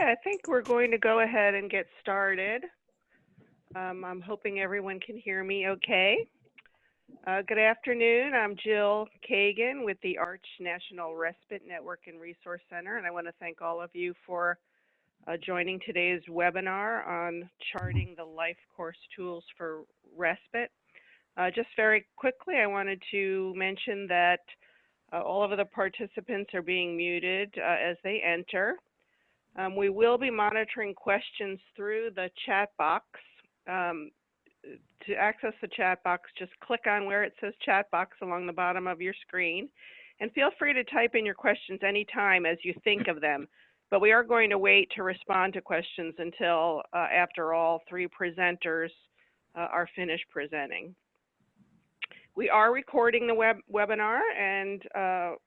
I think we're going to go ahead and get started. I'm hoping everyone can hear me okay. Good afternoon. I'm Jill Kagan with the Arch National Respite Network and Resource Center, and I want to thank all of you for joining today's webinar on charting the LifeCourse Tools for Respite. Just very quickly, I wanted to mention that all of the participants are being muted as they enter. We will be monitoring questions through the chat box. To access the chat box, just click on where it says chat box along the bottom of your screen, and feel free to type in your questions anytime as you think of them. But we are going to wait to respond to questions until after all three presenters are finished presenting. We are recording the webinar, and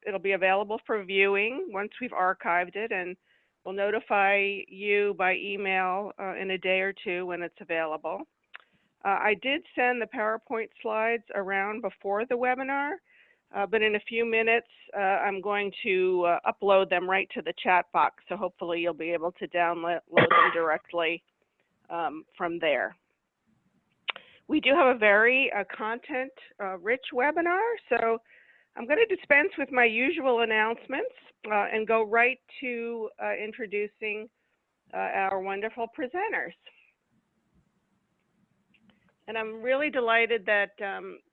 it'll be available for viewing once we've archived it, and we'll notify you by email in a day or two when it's available. I did send the PowerPoint slides around before the webinar, but in a few minutes I'm going to upload them right to the chat box, so hopefully you'll be able to download them directly from there. We do have a very content-rich webinar, so I'm going to dispense with my usual announcements and go right to introducing our wonderful presenters. And I'm really delighted that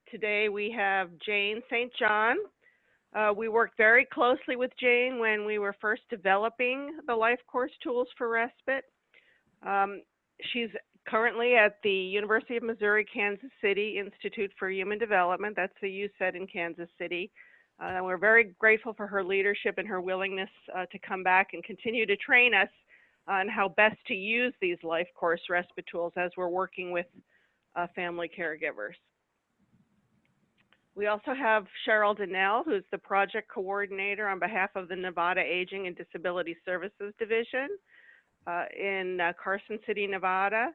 today we have Jane St. John. We worked very closely with Jane when we were first developing the LifeCourse Tools for Respite. She's currently at the University of Missouri, Kansas City Institute for Human Development. That's the UCED in Kansas City. We're very grateful for her leadership and her willingness to come back and continue to train us on how best to use these LifeCourse Respite tools as we're working with family caregivers. We also have Cheryl Donnell, who's the project coordinator on behalf of the Nevada Aging and Disability Services Division in Carson City, Nevada.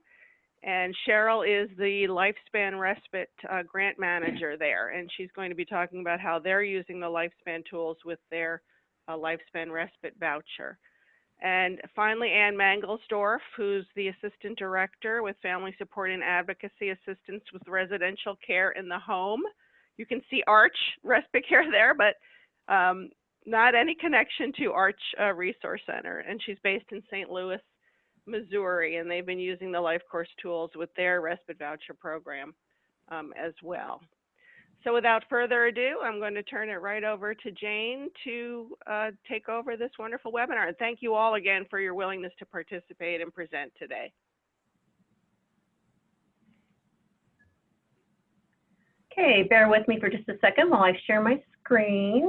And Cheryl is the Lifespan Respite grant manager there, and she's going to be talking about how they're using the Lifespan tools with their Lifespan Respite voucher. And finally, Ann Mangelsdorf, who's the Assistant Director with Family Support and Advocacy Assistance with Residential Care in the Home. You can see Arch Respite Care there, but not any connection to Arch Resource Center. And she's based in St. Louis, Missouri, and they've been using the LifeCourse tools with their respite voucher program as well. So without further ado, I'm going to turn it right over to Jane to take over this wonderful webinar. And thank you all again for your willingness to participate and present today. Okay, bear with me for just a second while I share my screen.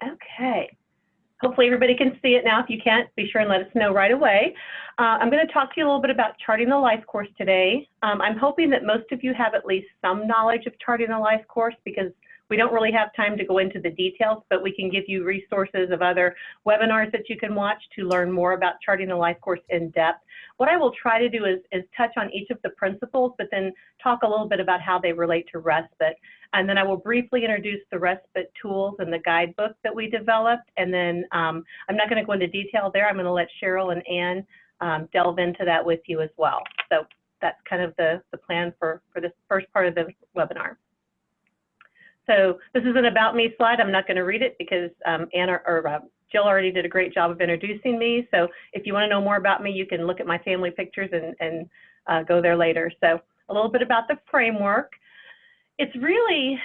Okay. Hopefully everybody can see it now. If you can't, be sure and let us know right away. I'm going to talk to you a little bit about charting the LifeCourse today. I'm hoping that most of you have at least some knowledge of charting the LifeCourse, because we don't really have time to go into the details, but we can give you resources of other webinars that you can watch to learn more about charting the LifeCourse in depth. What I will try to do is touch on each of the principles, but then talk a little bit about how they relate to respite. And then I will briefly introduce the respite tools and the guidebook that we developed. And then I'm not going to go into detail there. I'm going to let Cheryl and Ann delve into that with you as well. So that's kind of the plan for this first part of the webinar. So this is an About Me slide. I'm not going to read it because Jill already did a great job of introducing me. So if you want to know more about me, you can look at my family pictures and go there later. So a little bit about the framework. It's really,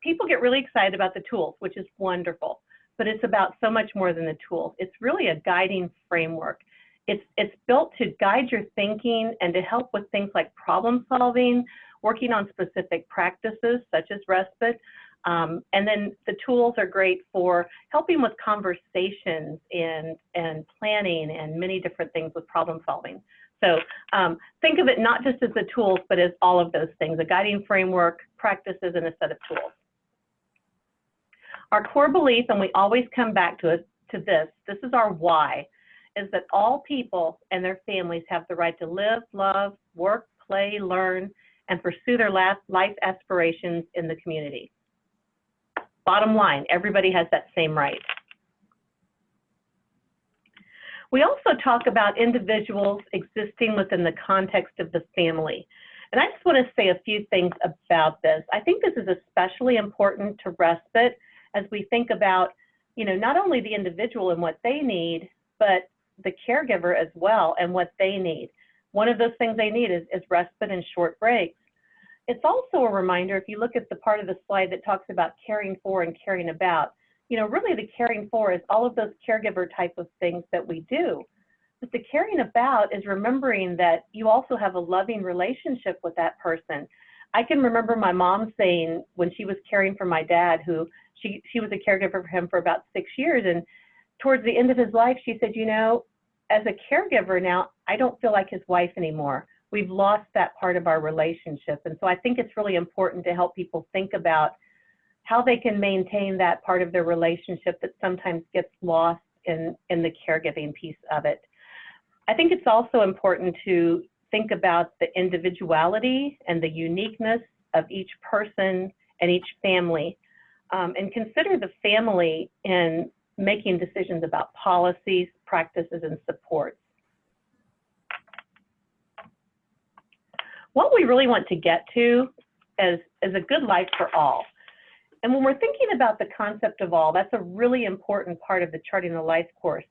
people get really excited about the tools, which is wonderful, but it's about so much more than the tools. It's really a guiding framework. It's built to guide your thinking and to help with things like problem solving, working on specific practices such as respite. And then the tools are great for helping with conversations and planning and many different things with problem solving. So think of it not just as the tools, but as all of those things, a guiding framework, practices, and a set of tools. Our core belief, and we always come back to this is our why, is that all people and their families have the right to live, love, work, play, learn, and pursue their life aspirations in the community. Bottom line, everybody has that same right. We also talk about individuals existing within the context of the family. And I just want to say a few things about this. I think this is especially important to respite as we think about, not only the individual and what they need, but the caregiver as well and what they need. One of those things they need is respite and short breaks. It's also a reminder, if you look at the part of the slide that talks about caring for and caring about, really the caring for is all of those caregiver type of things that we do. But the caring about is remembering that you also have a loving relationship with that person. I can remember my mom saying when she was caring for my dad, who she was a caregiver for him for about 6 years, and towards the end of his life, she said, as a caregiver now, I don't feel like his wife anymore. We've lost that part of our relationship. And so I think it's really important to help people think about how they can maintain that part of their relationship that sometimes gets lost in the caregiving piece of it. I think it's also important to think about the individuality and the uniqueness of each person and each family, and consider the family in making decisions about policies, practices, and supports. What we really want to get to is a good life for all. And when we're thinking about the concept of all, that's a really important part of the Charting the Life course.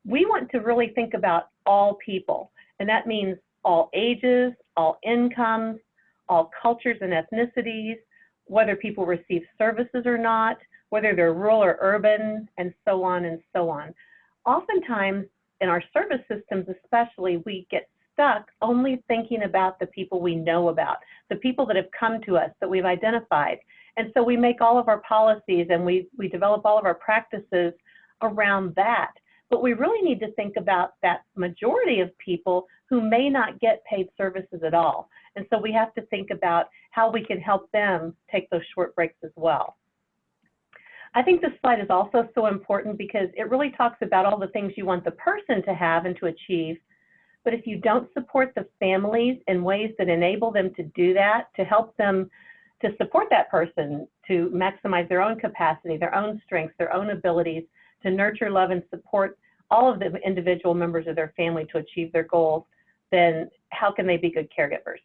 We want to really think about all people, and that means all ages, all incomes, all cultures and ethnicities, whether people receive services or not, whether they're rural or urban, and so on and so on. Oftentimes, in our service systems especially, we get stuck only thinking about the people we know about, the people that have come to us, that we've identified. And so we make all of our policies and we develop all of our practices around that. But we really need to think about that majority of people who may not get paid services at all. And so we have to think about how we can help them take those short breaks as well. I think this slide is also so important because it really talks about all the things you want the person to have and to achieve. But if you don't support the families in ways that enable them to do that, to help them to support that person, to maximize their own capacity, their own strengths, their own abilities, to nurture, love, and support all of the individual members of their family to achieve their goals, then how can they be good caregivers?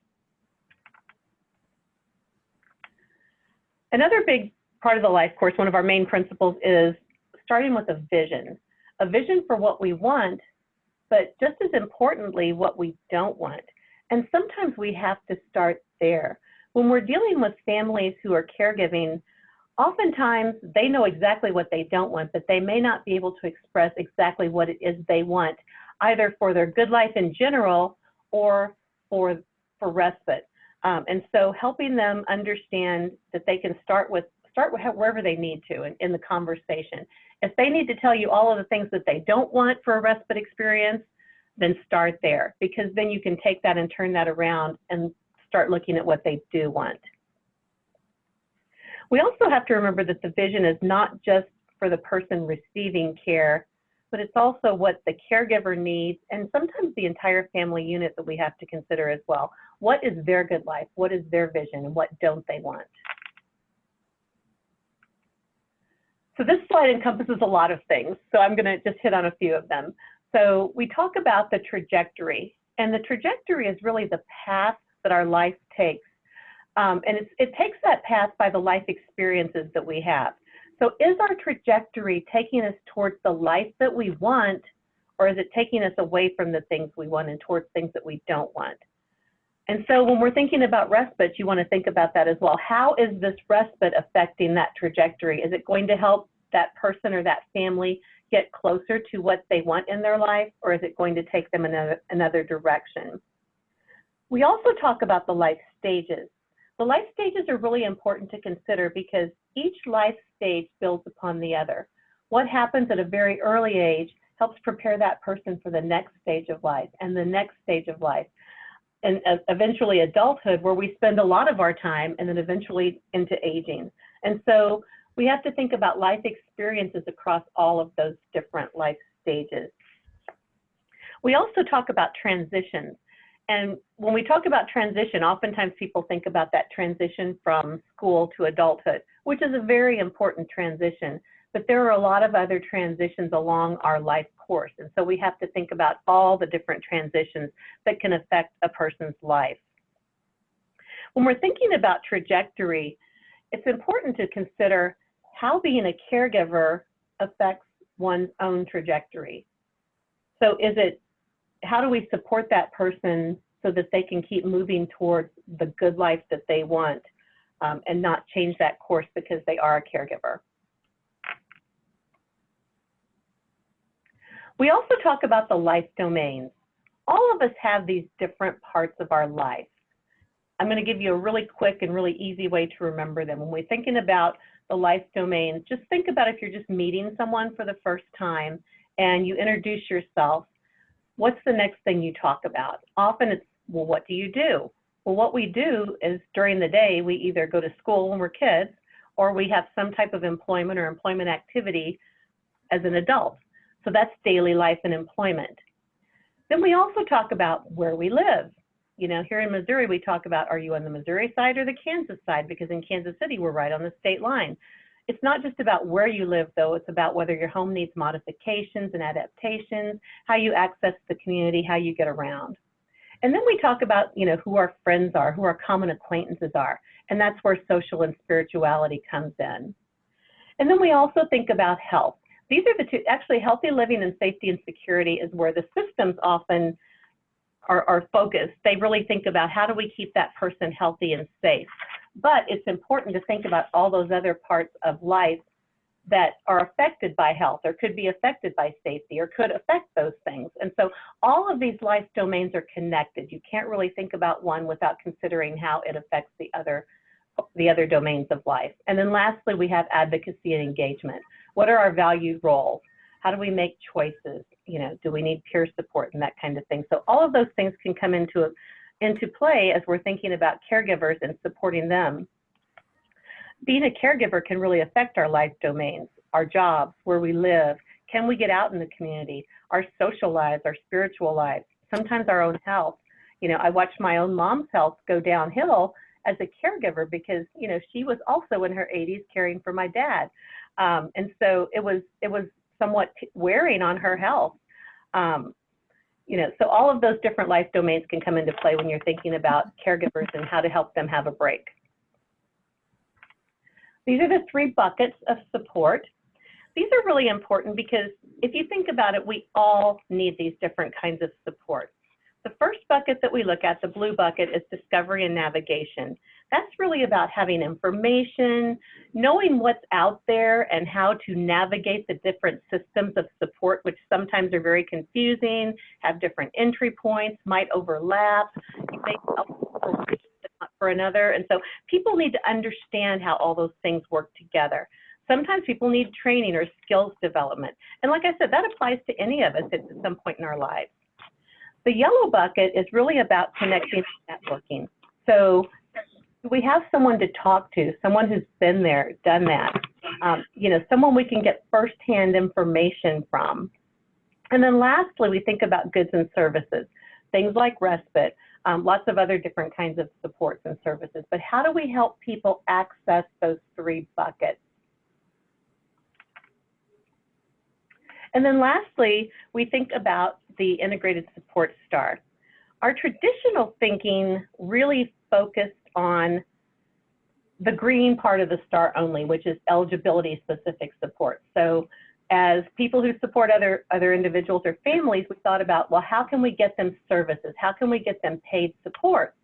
Another big part of the life course, one of our main principles, is starting with a vision for what we want, but just as importantly, what we don't want. And sometimes we have to start there. When we're dealing with families who are caregiving, oftentimes they know exactly what they don't want, but they may not be able to express exactly what it is they want, either for their good life in general or for respite. And so helping them understand that they can start wherever they need to in the conversation. If they need to tell you all of the things that they don't want for a respite experience, then start there, because then you can take that and turn that around and start looking at what they do want. We also have to remember that the vision is not just for the person receiving care, but it's also what the caregiver needs, and sometimes the entire family unit that we have to consider as well. What is their good life? What is their vision, and what don't they want? So this slide encompasses a lot of things, so I'm going to just hit on a few of them. So we talk about the trajectory, and the trajectory is really the path that our life takes. And it takes that path by the life experiences that we have. So is our trajectory taking us towards the life that we want, or is it taking us away from the things we want and towards things that we don't want? And so when we're thinking about respite, you want to think about that as well. How is this respite affecting that trajectory? Is it going to help that person or that family get closer to what they want in their life, or is it going to take them in another direction? We also talk about the life stages. The life stages are really important to consider because each life stage builds upon the other. What happens at a very early age helps prepare that person for the next stage of life and the next stage of life, and eventually adulthood, where we spend a lot of our time, and then eventually into aging. And so we have to think about life experiences across all of those different life stages. We also talk about transitions. And when we talk about transition, oftentimes people think about that transition from school to adulthood, which is a very important transition. But there are a lot of other transitions along our life course. And so we have to think about all the different transitions that can affect a person's life. When we're thinking about trajectory, it's important to consider how being a caregiver affects one's own trajectory. So how do we support that person so that they can keep moving towards the good life that they want, and not change that course because they are a caregiver? We also talk about the life domains. All of us have these different parts of our life. I'm going to give you a really quick and really easy way to remember them. When we're thinking about the life domains, just think about if you're just meeting someone for the first time and you introduce yourself, what's the next thing you talk about? Often it's, well, what do you do? Well, what we do is during the day, we either go to school when we're kids, or we have some type of employment or employment activity as an adult. So that's daily life and employment. Then we also talk about where we live. You know, here in Missouri, we talk about, are you on the Missouri side or the Kansas side? Because in Kansas City, we're right on the state line. It's not just about where you live, though. It's about whether your home needs modifications and adaptations, how you access the community, how you get around. And then we talk about, you know, who our friends are, who our common acquaintances are. And that's where social and spirituality comes in. And then we also think about health. These are the two, actually, healthy living and safety and security is where the systems often are focused. They really think about how do we keep that person healthy and safe. But it's important to think about all those other parts of life that are affected by health or could be affected by safety or could affect those things. And so all of these life domains are connected. You can't really think about one without considering how it affects the other domains of life. And then lastly, we have advocacy and engagement. What are our valued roles? How do we make choices? You know, do we need peer support and that kind of thing? So all of those things can come into play as we're thinking about caregivers and supporting them. Being a caregiver can really affect our life domains, our jobs, where we live. Can we get out in the community? Our social lives, our spiritual lives, sometimes our own health. You know, I watched my own mom's health go downhill as a caregiver because, you know, she was also in her 80s caring for my dad. And so it was somewhat wearing on her health. You know, so all of those different life domains can come into play when you're thinking about caregivers and how to help them have a break. These are the 3 buckets of support. These are really important because if you think about it, we all need these different kinds of support. The first bucket that we look at, the blue bucket, is discovery and navigation. That's really about having information, knowing what's out there and how to navigate the different systems of support, which sometimes are very confusing, have different entry points, might overlap, you may help for one but not for another. And so people need to understand how all those things work together. Sometimes people need training or skills development. And like I said, that applies to any of us at some point in our lives. The yellow bucket is really about connecting and networking. So we have someone to talk to, someone who's been there, done that, you know, someone we can get firsthand information from. And then lastly, we think about goods and services, things like respite, lots of other different kinds of supports and services. But how do we help people access those 3 buckets? And then lastly, we think about the integrated support star. Our traditional thinking really focused on the green part of the star only, which is eligibility specific support. So as people who support other individuals or families, we thought about, well, how can we get them services? How can we get them paid support?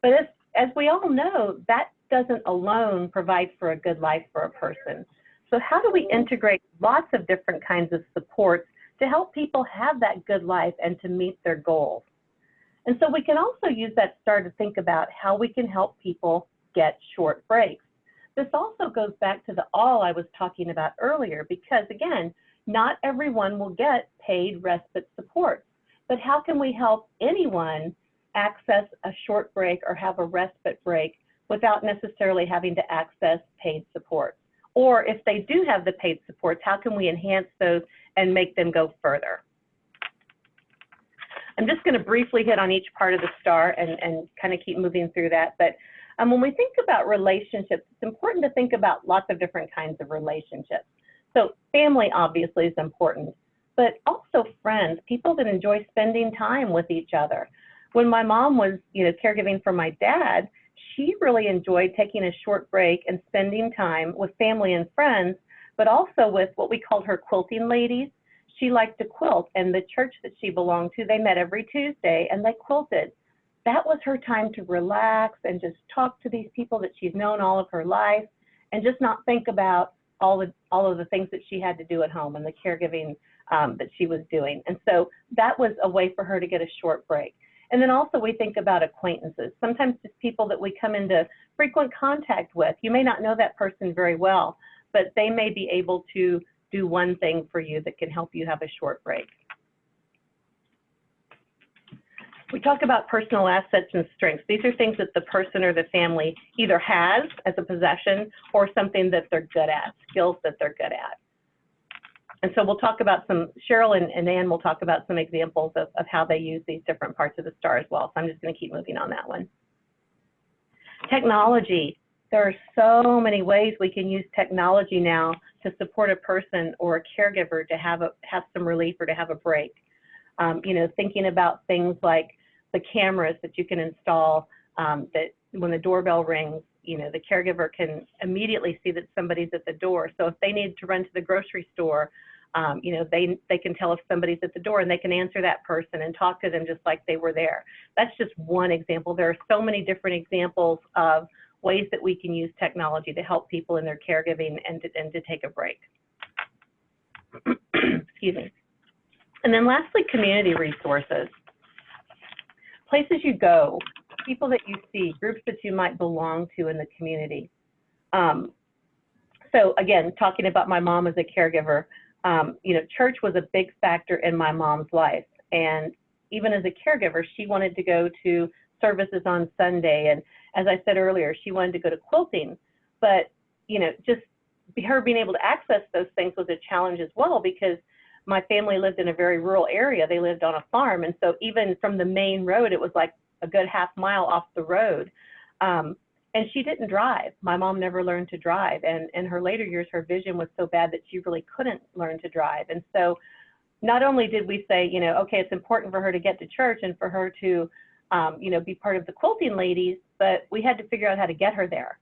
But as we all know, that doesn't alone provide for a good life for a person. So how do we integrate lots of different kinds of supports to help people have that good life and to meet their goals? And so we can also use that star to think about how we can help people get short breaks. This also goes back to the all I was talking about earlier, because again, not everyone will get paid respite support. But how can we help anyone access a short break or have a respite break without necessarily having to access paid support? Or if they do have the paid supports, how can we enhance those and make them go further? I'm just going to briefly hit on each part of the star and kind of keep moving through that. But when we think about relationships, it's important to think about lots of different kinds of relationships. So family obviously is important, but also friends, people that enjoy spending time with each other. When my mom was, caregiving for my dad, she really enjoyed taking a short break and spending time with family and friends, but also with what we called her quilting ladies. She liked to quilt, and the church that she belonged to, they met every Tuesday and they quilted. That was her time to relax and just talk to these people that she's known all of her life and just not think about all of the things that she had to do at home and the caregiving that she was doing. And so that was a way for her to get a short break. And then also we think about acquaintances, sometimes just people that we come into frequent contact with. You may not know that person very well, but they may be able to do one thing for you that can help you have a short break. We talk about personal assets and strengths. These are things that the person or the family either has as a possession or something that they're good at, skills that they're good at. And so we'll talk about some, Cheryl and Ann will talk about some examples of how they use these different parts of the star as well. So I'm just going to keep moving on that one. Technology. There are so many ways we can use technology now to support a person or a caregiver to have some relief or to have a break. Thinking about things like the cameras that you can install, that when the doorbell rings, the caregiver can immediately see that somebody's at the door. So if they need to run to the grocery store, they can tell if somebody's at the door and they can answer that person and talk to them just like they were there. That's just one example. There are so many different examples of ways that we can use technology to help people in their caregiving and to take a break. Excuse me. And then lastly, community resources. Places you go, people that you see, groups that you might belong to in the community. So again, talking about my mom as a caregiver, church was a big factor in my mom's life. And even as a caregiver, she wanted to go to services on Sunday. And as I said earlier, she wanted to go to quilting. But, just her being able to access those things was a challenge as well, because my family lived in a very rural area. They lived on a farm. And so even from the main road, it was like a good half mile off the road. And she didn't drive. My mom never learned to drive. And in her later years, her vision was so bad that she really couldn't learn to drive. And so not only did we say, okay, it's important for her to get to church and for her to, be part of the quilting ladies, but we had to figure out how to get her there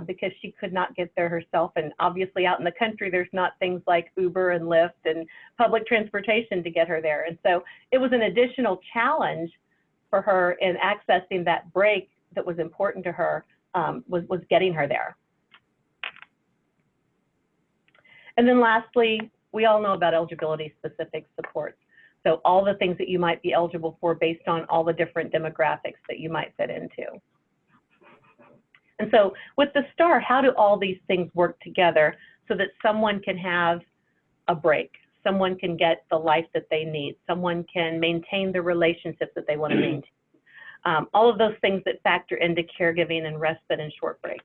because she could not get there herself. And obviously out in the country, there's not things like Uber and Lyft and public transportation to get her there. And so it was an additional challenge for her in accessing that break that was important to her, was getting her there. And then lastly, we all know about eligibility specific supports. So all the things that you might be eligible for based on all the different demographics that you might fit into. And so with the STAR, how do all these things work together so that someone can have a break, someone can get the life that they need, someone can maintain the relationships that they want to maintain? All of those things that factor into caregiving and respite and short breaks.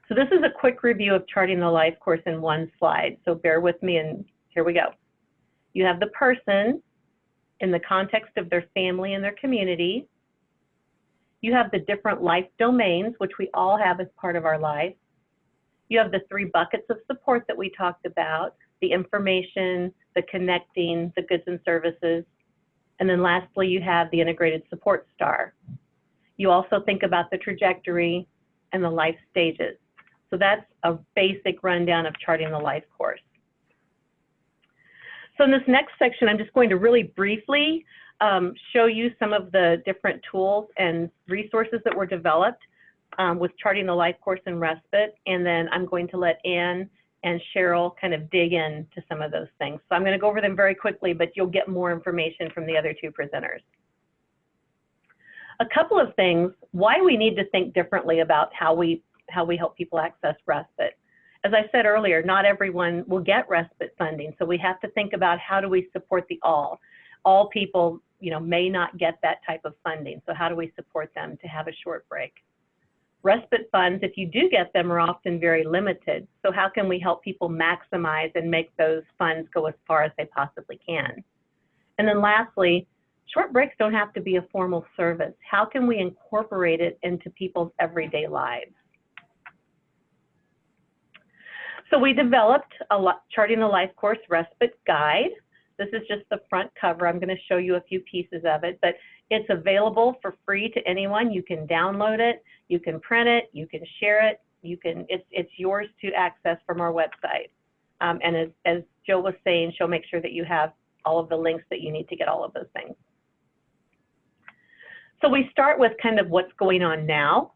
So this is a quick review of Charting the Life Course in one slide. So bear with me, and here we go. You have the person in the context of their family and their community. You have the different life domains, which we all have as part of our life. You have the 3 buckets of support that we talked about, the information, the connecting, the goods and services. And then lastly, you have the integrated support star. You also think about the trajectory and the life stages. So that's a basic rundown of Charting the Life Course. So in this next section, I'm just going to really briefly show you some of the different tools and resources that were developed with Charting the Life Course and Respite. And then I'm going to let Ann and Cheryl kind of dig into some of those things. So I'm going to go over them very quickly, but you'll get more information from the other 2 presenters. A couple of things, why we need to think differently about how we help people access respite. As I said earlier, not everyone will get respite funding, so we have to think about how do we support the all. All people, may not get that type of funding, so how do we support them to have a short break? Respite funds, if you do get them, are often very limited, so how can we help people maximize and make those funds go as far as they possibly can? And then lastly, short breaks don't have to be a formal service. How can we incorporate it into people's everyday lives? So we developed a Charting the LifeCourse Respite Guide. This is just the front cover. I'm going to show you a few pieces of it, but it's available for free to anyone. You can download it, you can print it, you can share it, it's yours to access from our website. And as Jill was saying, she'll make sure that you have all of the links that you need to get all of those things. So we start with kind of what's going on now.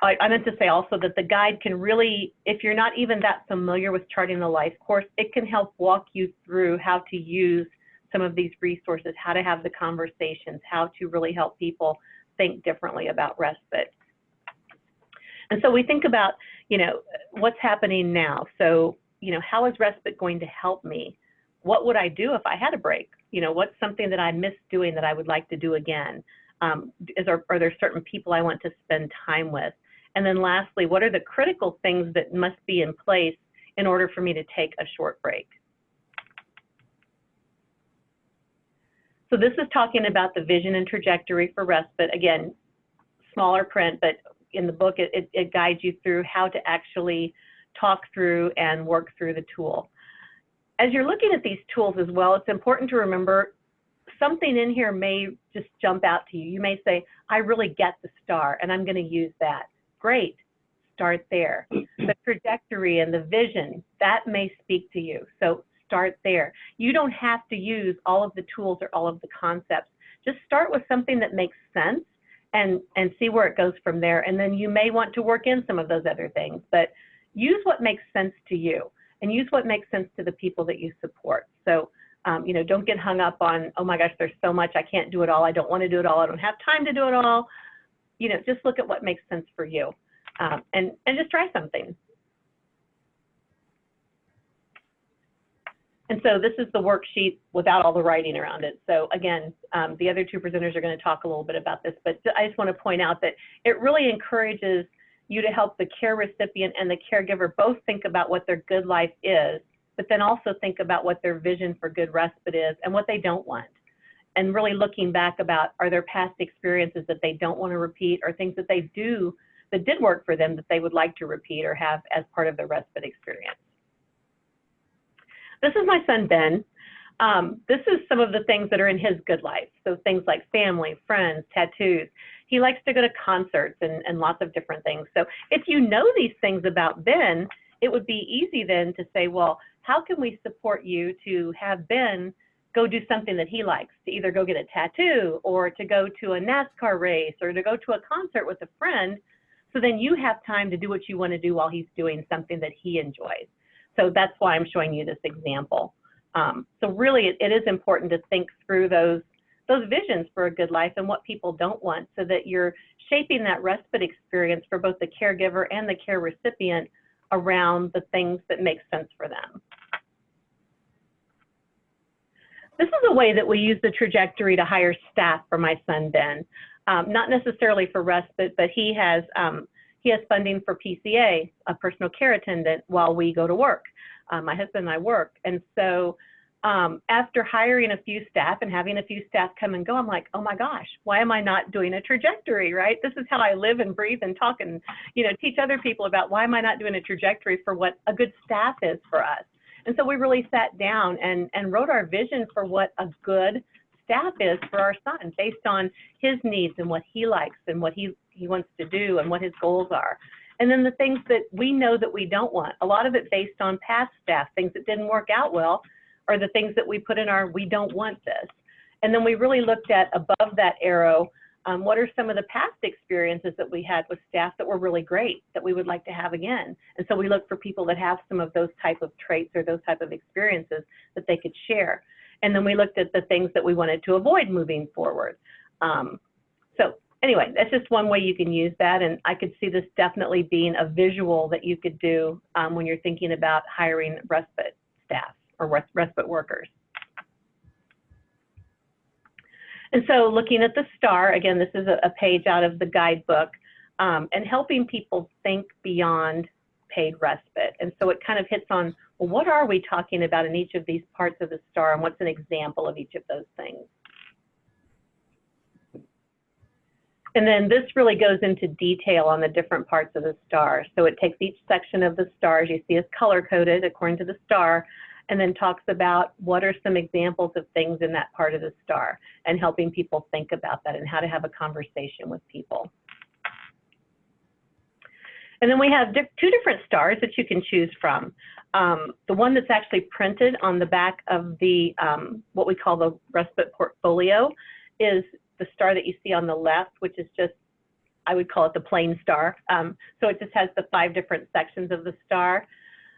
I meant to say also that the guide can really, if you're not even that familiar with Charting the LifeCourse, it can help walk you through how to use some of these resources, how to have the conversations, how to really help people think differently about respite. And so we think about, you know, what's happening now. So, you know, how is respite going to help me? What would I do if I had a break? You know, what's something that I missed doing that I would like to do again? Are there certain people I want to spend time with? And then lastly, what are the critical things that must be in place in order for me to take a short break? So this is talking about the vision and trajectory for respite. Again, smaller print, but in the book, it guides you through how to actually talk through and work through the tool. As you're looking at these tools as well, it's important to remember something in here may just jump out to you. You may say, I really get the STAR and I'm going to use that. Great, start there. The trajectory and the vision, that may speak to you. So start there. You don't have to use all of the tools or all of the concepts. Just start with something that makes sense and see where it goes from there. And then you may want to work in some of those other things, but use what makes sense to you and use what makes sense to the people that you support. So, you know, don't get hung up on, oh my gosh, there's so much, I can't do it all, I don't want to do it all, I don't have time to do it all. You know, just look at what makes sense for you and just try something. And so this is the worksheet without all the writing around it. So again, the other two presenters are going to talk a little bit about this, but I just want to point out that it really encourages you to help the care recipient and the caregiver both think about what their good life is, but then also think about what their vision for good respite is and what they don't want. And really looking back about, are there past experiences that they don't want to repeat or things that they do that did work for them that they would like to repeat or have as part of the respite experience. This is my son, Ben. This is some of the things that are in his good life. So things like family, friends, tattoos. He likes to go to concerts and lots of different things. So if you know these things about Ben, it would be easy then to say, well, how can we support you to have Ben go do something that he likes, to either go get a tattoo or to go to a NASCAR race or to go to a concert with a friend, so then you have time to do what you want to do while he's doing something that he enjoys. So that's why I'm showing you this example. So really it is important to think through those visions for a good life and what people don't want, so that you're shaping that respite experience for both the caregiver and the care recipient around the things that make sense for them. This is a way that we use the trajectory to hire staff for my son, Ben. Not necessarily for respite, but he has funding for PCA, a personal care attendant, while we go to work. My husband and I work. And so after hiring a few staff and having a few staff come and go, I'm like, oh my gosh, why am I not doing a trajectory, right? This is how I live and breathe and talk and, you know, teach other people about why am I not doing a trajectory for what a good staff is for us. And so we really sat down and wrote our vision for what a good staff is for our son based on his needs and what he likes and what he wants to do and what his goals are. And then the things that we know that we don't want, a lot of it based on past staff, things that didn't work out well, or the things that we put in our we don't want this. And then we really looked at above that arrow, what are some of the past experiences that we had with staff that were really great that we would like to have again. And so we looked for people that have some of those type of traits or those type of experiences that they could share. And then we looked at the things that we wanted to avoid moving forward. So anyway, that's just one way you can use that. And I could see this definitely being a visual that you could do when you're thinking about hiring respite staff or respite workers. And so looking at the STAR, again, this is a page out of the guidebook, and helping people think beyond paid respite. And so it kind of hits on, well, what are we talking about in each of these parts of the STAR, and what's an example of each of those things? And then this really goes into detail on the different parts of the star. So it takes each section of the stars you see is color-coded according to the star, and then talks about what are some examples of things in that part of the star and helping people think about that and how to have a conversation with people. And then we have two different stars that you can choose from. The one that's actually printed on the back of the, what we call the Respite Portfolio, is the star that you see on the left, which is just, I would call it the plain star. So it just has the 5 different sections of the star.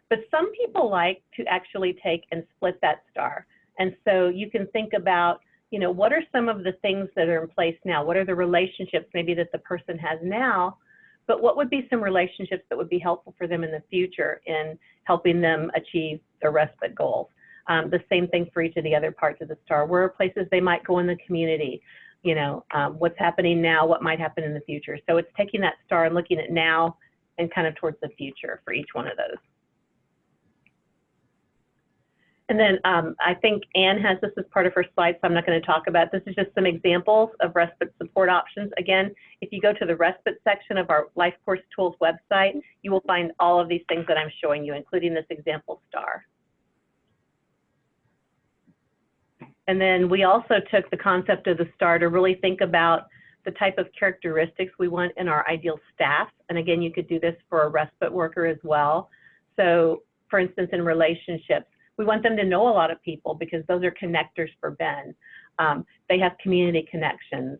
But some people like to actually take and split that star. And so you can think about, you know, what are some of the things that are in place now? What are the relationships maybe that the person has now? But what would be some relationships that would be helpful for them in the future in helping them achieve their respite goals? The same thing for each of the other parts of the star. Where are places they might go in the community? You know, what's happening now, what might happen in the future. So it's taking that star and looking at now and kind of towards the future for each one of those. And then I think Anne has this as part of her slides, so I'm not going to talk about it. This is just some examples of respite support options. Again, if you go to the respite section of our LifeCourse Tools website, you will find all of these things that I'm showing you, including this example star. And then we also took the concept of the star to really think about the type of characteristics we want in our ideal staff. And again, you could do this for a respite worker as well. So for instance, in relationships, we want them to know a lot of people because those are connectors for Ben. They have community connections.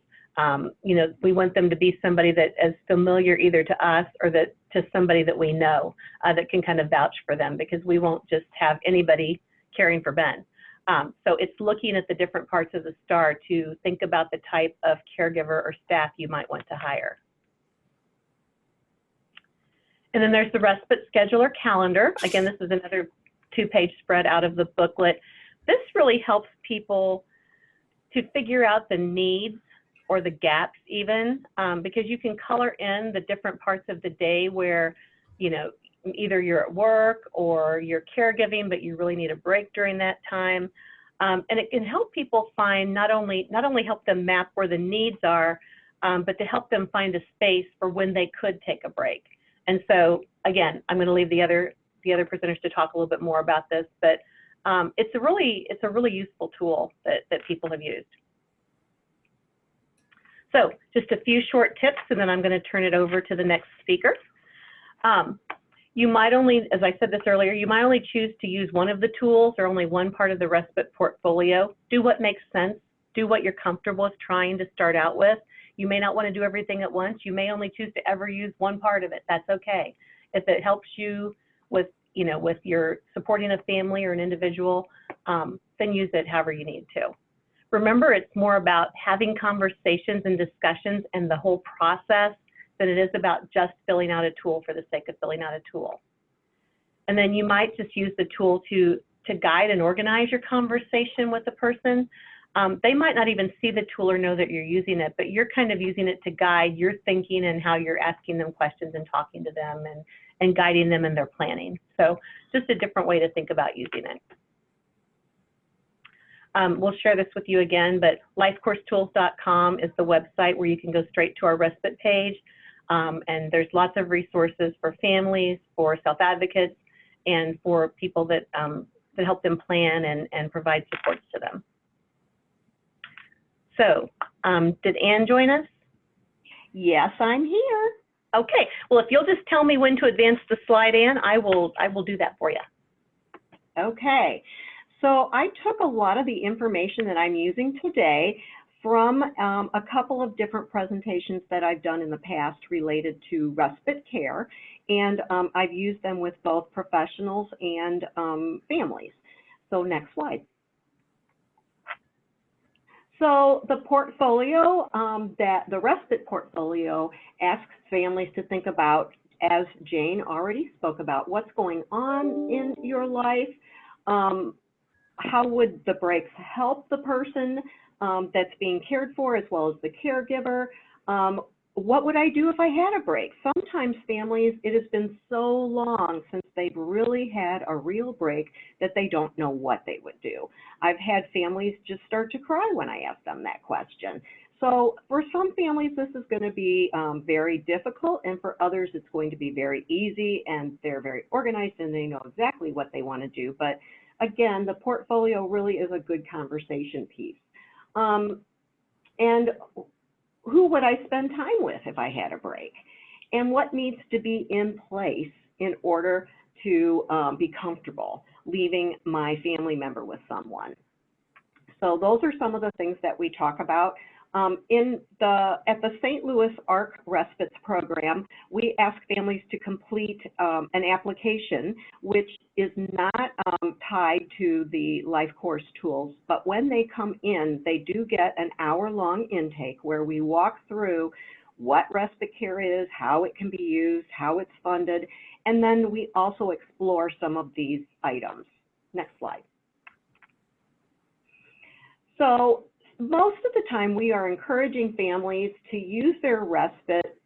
You know, we want them to be somebody that is familiar either to us or that to somebody that we know that can kind of vouch for them, because we won't just have anybody caring for Ben. So it's looking at the different parts of the star to think about the type of caregiver or staff you might want to hire. And then there's the respite scheduler calendar. Again, this is another 2-page spread out of the booklet. This really helps people to figure out the needs or the gaps even, because you can color in the different parts of the day where, you know, either you're at work or you're caregiving, but you really need a break during that time. And it can help people find, not only help them map where the needs are, but to help them find a space for when they could take a break. And so again, I'm going to leave the other presenters to talk a little bit more about this, but it's a really useful tool that people have used. So just a few short tips, and then I'm going to turn it over to the next speaker. You might only, as I said this earlier, you might only choose to use one of the tools or only one part of the respite portfolio. Do what makes sense. Do what you're comfortable with trying to start out with. You may not want to do everything at once. You may only choose to ever use one part of it. That's okay. If it helps you with, you know, with your supporting a family or an individual, then use it however you need to. Remember, it's more about having conversations and discussions and the whole process than it is about just filling out a tool for the sake of filling out a tool. And then you might just use the tool to guide and organize your conversation with the person. They might not even see the tool or know that you're using it, but you're kind of using it to guide your thinking and how you're asking them questions and talking to them and guiding them in their planning. So just a different way to think about using it. We'll share this with you again, but lifecoursetools.com is the website where you can go straight to our respite page. And there's lots of resources for families, for self-advocates, and for people that, that help them plan and provide supports to them. So did Anne join us? Yes, I'm here. Okay, well, if you'll just tell me when to advance the slide, Anne, I will do that for you. Okay, so I took a lot of the information that I'm using today from a couple of different presentations that I've done in the past related to respite care, and I've used them with both professionals and families. So next slide. So the portfolio, the respite portfolio asks families to think about, as Jane already spoke about, what's going on in your life, how would the breaks help the person that's being cared for, as well as the caregiver. What would I do if I had a break? Sometimes families, it has been so long since they've really had a real break that they don't know what they would do. I've had families just start to cry when I ask them that question. So for some families, this is going to be very difficult, and for others, it's going to be very easy, and they're very organized and they know exactly what they want to do. But again, the portfolio really is a good conversation piece. And who would I spend time with if I had a break? And what needs to be in place in order to be comfortable leaving my family member with someone? So those are some of the things that we talk about. At the St. Louis ARC Respite program, we ask families to complete an application which is not tied to the LifeCourse Tools, but when they come in, they do get an hour-long intake where we walk through what respite care is, how it can be used, how it's funded, and then we also explore some of these items. Next slide. So most of the time we are encouraging families to use their respite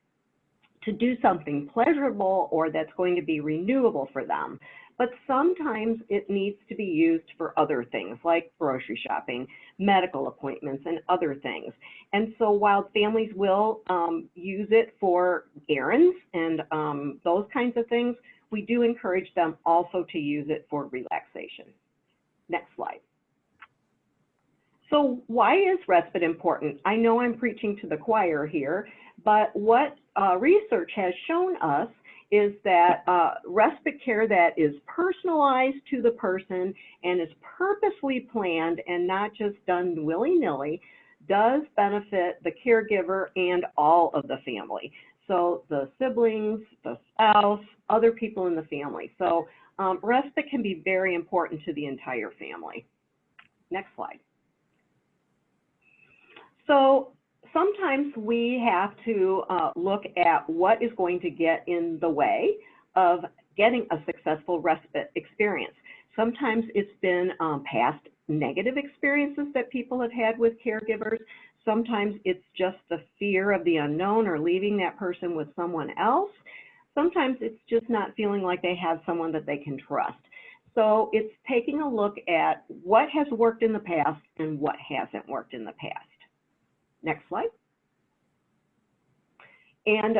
to do something pleasurable or that's going to be renewable for them. But sometimes it needs to be used for other things like grocery shopping, medical appointments, and other things. And so while families will use it for errands and those kinds of things, we do encourage them also to use it for relaxation. Next slide. So why is respite important? I know I'm preaching to the choir here, but what research has shown us is that respite care that is personalized to the person and is purposely planned and not just done willy-nilly does benefit the caregiver and all of the family. So the siblings, the spouse, other people in the family. So respite can be very important to the entire family. Next slide. So sometimes we have to look at what is going to get in the way of getting a successful respite experience. Sometimes it's been past negative experiences that people have had with caregivers. Sometimes it's just the fear of the unknown or leaving that person with someone else. Sometimes it's just not feeling like they have someone that they can trust. So it's taking a look at what has worked in the past and what hasn't worked in the past. Next slide. And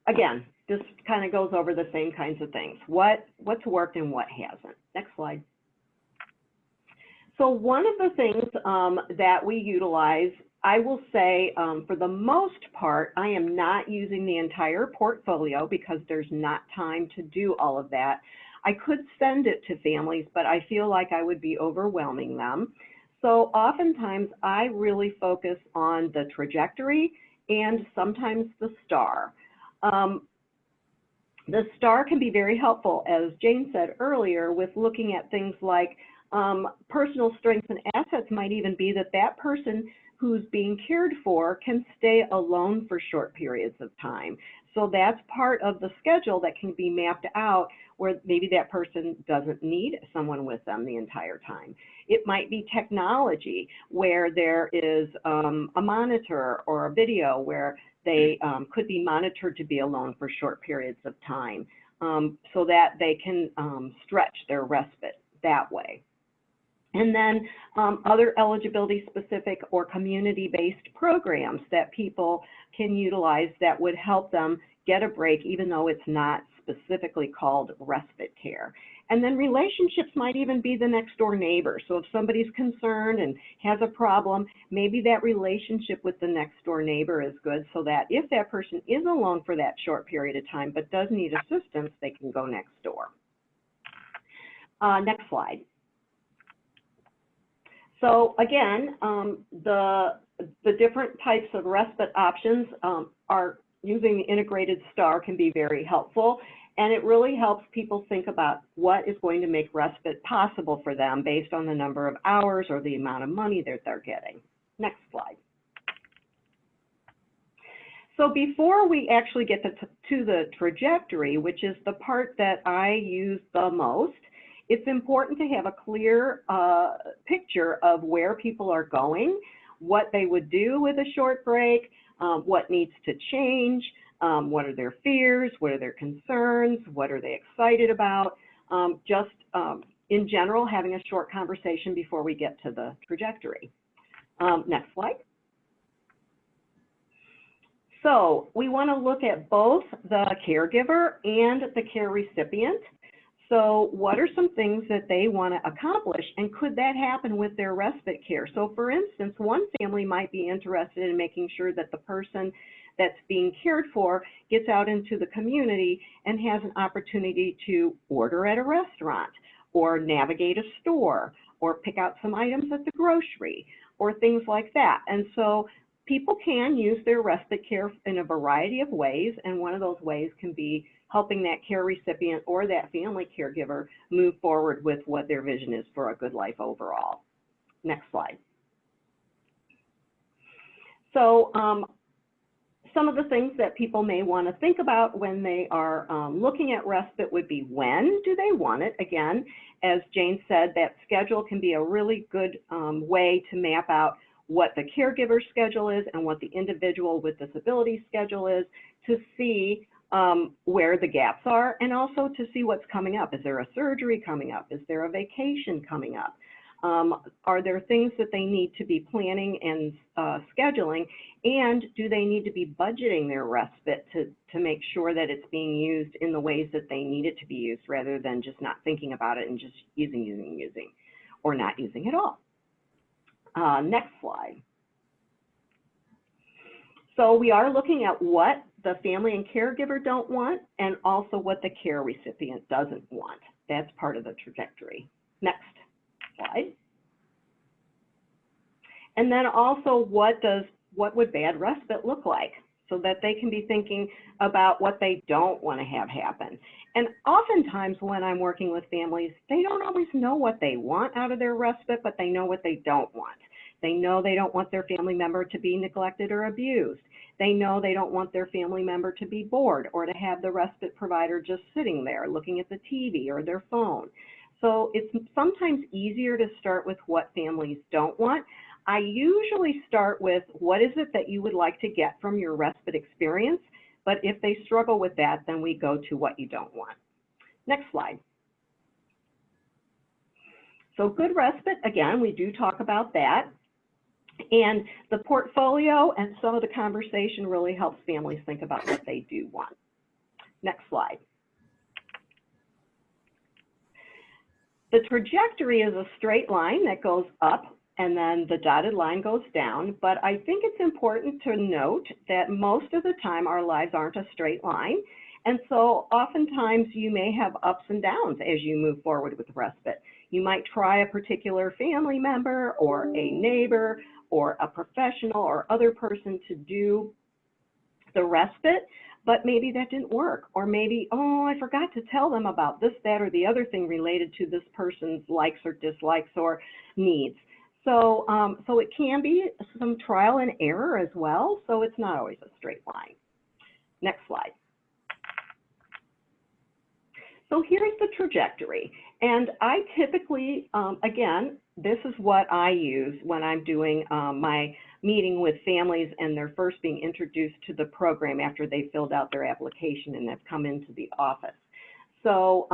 again, this kind of goes over the same kinds of things. What's worked and what hasn't. Next slide. So one of the things that we utilize, I will say for the most part, I am not using the entire portfolio because there's not time to do all of that. I could send it to families, but I feel like I would be overwhelming them. So oftentimes I really focus on the trajectory and sometimes the star. The star can be very helpful, as Jane said earlier, with looking at things like personal strengths and assets might even be that that person who's being cared for can stay alone for short periods of time. So that's part of the schedule that can be mapped out where maybe that person doesn't need someone with them the entire time. It might be technology where there is a monitor or a video where they could be monitored to be alone for short periods of time so that they can stretch their respite that way. And then other eligibility specific or community-based programs that people can utilize that would help them get a break even though it's not specifically called respite care. And then relationships might even be the next door neighbor. So if somebody's concerned and has a problem, maybe that relationship with the next door neighbor is good so that if that person is alone for that short period of time but does need assistance, they can go next door. Next slide. So again, the different types of respite options are using the integrated star can be very helpful, and it really helps people think about what is going to make respite possible for them based on the number of hours or the amount of money that they're getting. Next slide. So before we actually get to the trajectory, which is the part that I use the most, it's important to have a clear picture of where people are going, what they would do with a short break, what needs to change, what are their fears, what are their concerns, what are they excited about, just in general, having a short conversation before we get to the trajectory. Next slide. So we want to look at both the caregiver and the care recipient. So what are some things that they want to accomplish, and could that happen with their respite care? So for instance, one family might be interested in making sure that the person that's being cared for gets out into the community and has an opportunity to order at a restaurant, or navigate a store, or pick out some items at the grocery, or things like that. And so people can use their respite care in a variety of ways, and one of those ways can be helping that care recipient or that family caregiver move forward with what their vision is for a good life overall. Next slide. So some of the things that people may want to think about when they are looking at respite would be, when do they want it? Again, as Jane said, that schedule can be a really good way to map out what the caregiver's schedule is and what the individual with disability schedule is, to see where the gaps are, and also to see what's coming up. Is there a surgery coming up? Is there a vacation coming up? Are there things that they need to be planning and scheduling? And do they need to be budgeting their respite to make sure that it's being used in the ways that they need it to be used, rather than just not thinking about it and just using, or not using at all? Next slide. So we are looking at what the family and caregiver don't want, and also what the care recipient doesn't want. That's part of the trajectory. Next slide. And then also, what would bad respite look like, so that they can be thinking about what they don't want to have happen. And oftentimes when I'm working with families, they don't always know what they want out of their respite, but they know what they don't want. They know they don't want their family member to be neglected or abused. They know they don't want their family member to be bored, or to have the respite provider just sitting there looking at the TV or their phone. So it's sometimes easier to start with what families don't want. I usually start with, what is it that you would like to get from your respite experience? But if they struggle with that, then we go to what you don't want. Next slide. So good respite, again, we do talk about that. And the portfolio and some of the conversation really helps families think about what they do want. Next slide. The trajectory is a straight line that goes up, and then the dotted line goes down. But I think it's important to note that most of the time our lives aren't a straight line. And so oftentimes you may have ups and downs as you move forward with respite. You might try a particular family member or a neighbor or a professional or other person to do the respite, but maybe that didn't work. Or maybe, oh, I forgot to tell them about this, that, or the other thing related to this person's likes or dislikes or needs. So, so it can be some trial and error as well, so it's not always a straight line. Next slide. So here's the trajectory. And I typically, again, this is what I use when I'm doing my meeting with families and they're first being introduced to the program after they filled out their application and have come into the office. So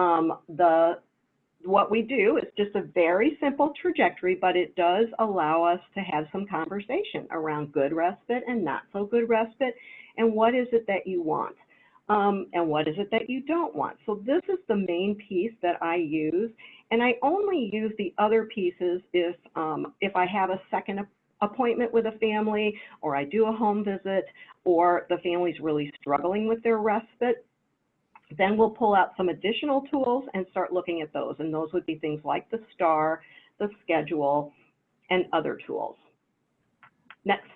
what we do is just a very simple trajectory, but it does allow us to have some conversation around good respite and not so good respite, and what is it that you want. And what is it that you don't want? So this is the main piece that I use, and I only use the other pieces if I have a second appointment with a family, or I do a home visit, or the family's really struggling with their respite. Then we'll pull out some additional tools and start looking at those, and those would be things like the STAR, the schedule, and other tools. Next.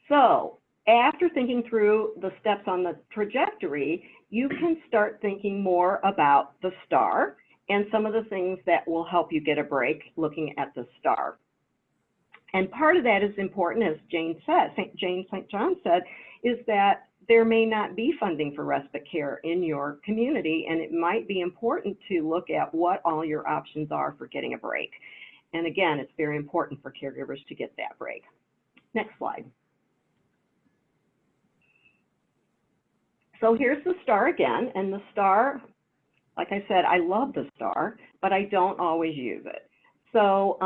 So after thinking through the steps on the trajectory, you can start thinking more about the STAR and some of the things that will help you get a break looking at the STAR. And part of that is important, as Jane St. John said, is that there may not be funding for respite care in your community, and it might be important to look at what all your options are for getting a break. And again, it's very important for caregivers to get that break. Next slide. So here's the STAR again, and the STAR, like I said, I love the STAR, but I don't always use it. So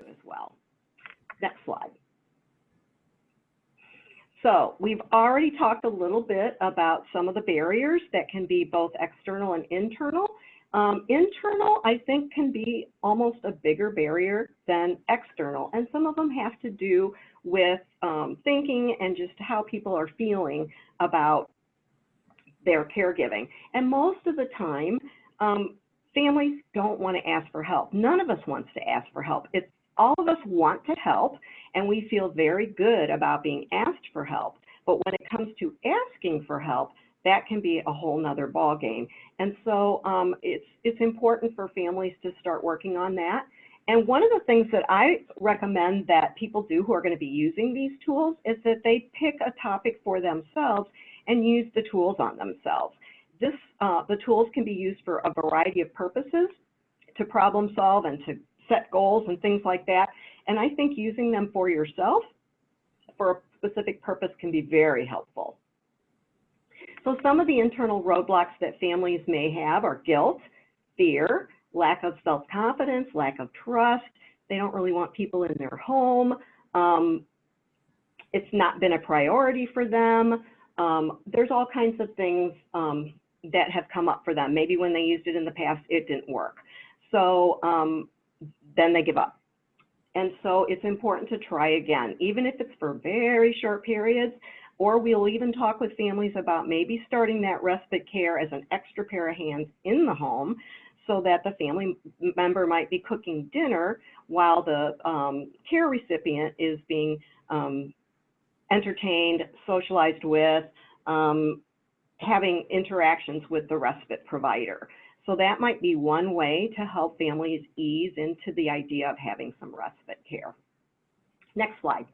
as well. Next slide. So we've already talked a little bit about some of the barriers that can be both external and internal. Internal, I think, can be almost a bigger barrier than external, and some of them have to do with thinking and just how people are feeling about their caregiving. And most of the time, families don't want to ask for help. None of us wants to ask for help. All of us want to help, and we feel very good about being asked for help. But when it comes to asking for help, that can be a whole nother ball game. And so it's important for families to start working on that. And one of the things that I recommend that people do who are going to be using these tools is that they pick a topic for themselves and use the tools on themselves. The tools can be used for a variety of purposes, to problem solve and to set goals and things like that. And I think using them for yourself for a specific purpose can be very helpful. So some of the internal roadblocks that families may have are guilt, fear, lack of self-confidence, lack of trust. They don't really want people in their home. It's not been a priority for them. There's all kinds of things that have come up for them. Maybe when they used it in the past, it didn't work. So then they give up. And so it's important to try again, even if it's for very short periods, or we'll even talk with families about maybe starting that respite care as an extra pair of hands in the home, so that the family member might be cooking dinner while the care recipient is being entertained, socialized with, having interactions with the respite provider. So that might be one way to help families ease into the idea of having some respite care. Next slide.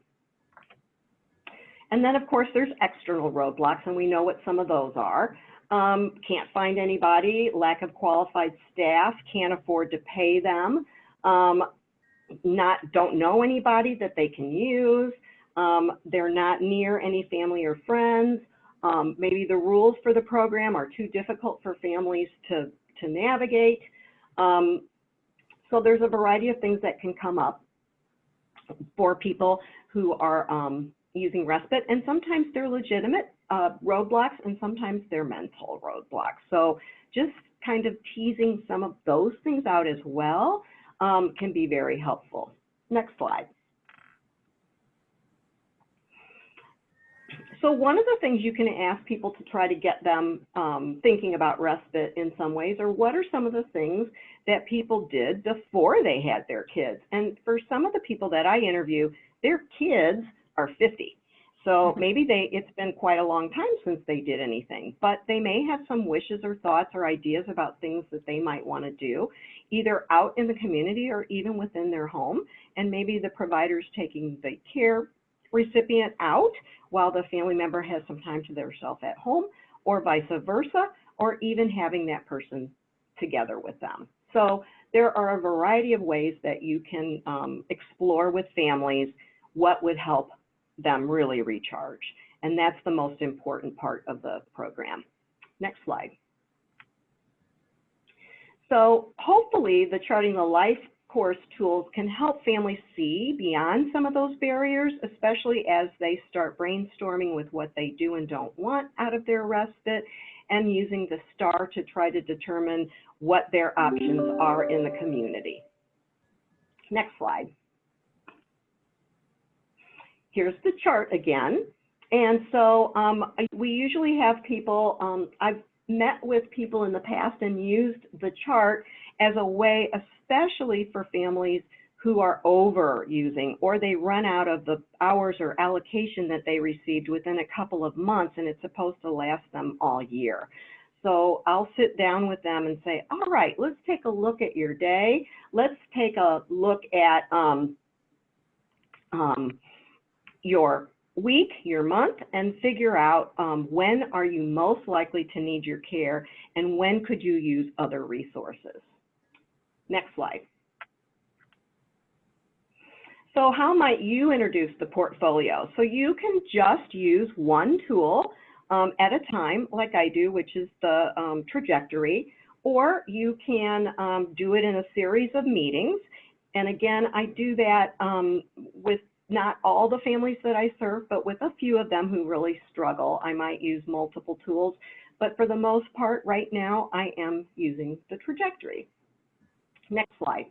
And then, of course, there's external roadblocks, and we know what some of those are. Can't find anybody, lack of qualified staff, can't afford to pay them, don't know anybody that they can use, they're not near any family or friends, maybe the rules for the program are too difficult for families to navigate. So there's a variety of things that can come up for people who are using respite, and sometimes they're legitimate roadblocks, and sometimes they're mental roadblocks. So just kind of teasing some of those things out as well can be very helpful. Next slide. So one of the things you can ask people to try to get them thinking about respite in some ways are, what are some of the things that people did before they had their kids? And for some of the people that I interview, their kids are 50. So maybe it's been quite a long time since they did anything, but they may have some wishes or thoughts or ideas about things that they might want to do, either out in the community or even within their home. And maybe the provider's taking the care recipient out while the family member has some time to themselves at home, or vice versa, or even having that person together with them. So there are a variety of ways that you can explore with families what would help them really recharge. And that's the most important part of the program. Next slide. So hopefully the Charting the LifeCourse tools can help families see beyond some of those barriers, especially as they start brainstorming with what they do and don't want out of their respite, and using the STAR to try to determine what their options are in the community. Next slide. Here's the chart again. And so we usually have people, I've met with people in the past and used the chart as a way, especially for families who are overusing, or they run out of the hours or allocation that they received within a couple of months, and it's supposed to last them all year. So I'll sit down with them and say, all right, let's take a look at your day. Let's take a look at your week, your month, and figure out when are you most likely to need your care, and when could you use other resources. Next slide. So how might you introduce the portfolio? So you can just use one tool at a time, like I do, which is the trajectory, or you can do it in a series of meetings. And again, I do that with not all the families that I serve, but with a few of them who really struggle. I might use multiple tools, but for the most part, right now, I am using the trajectory. Next slide.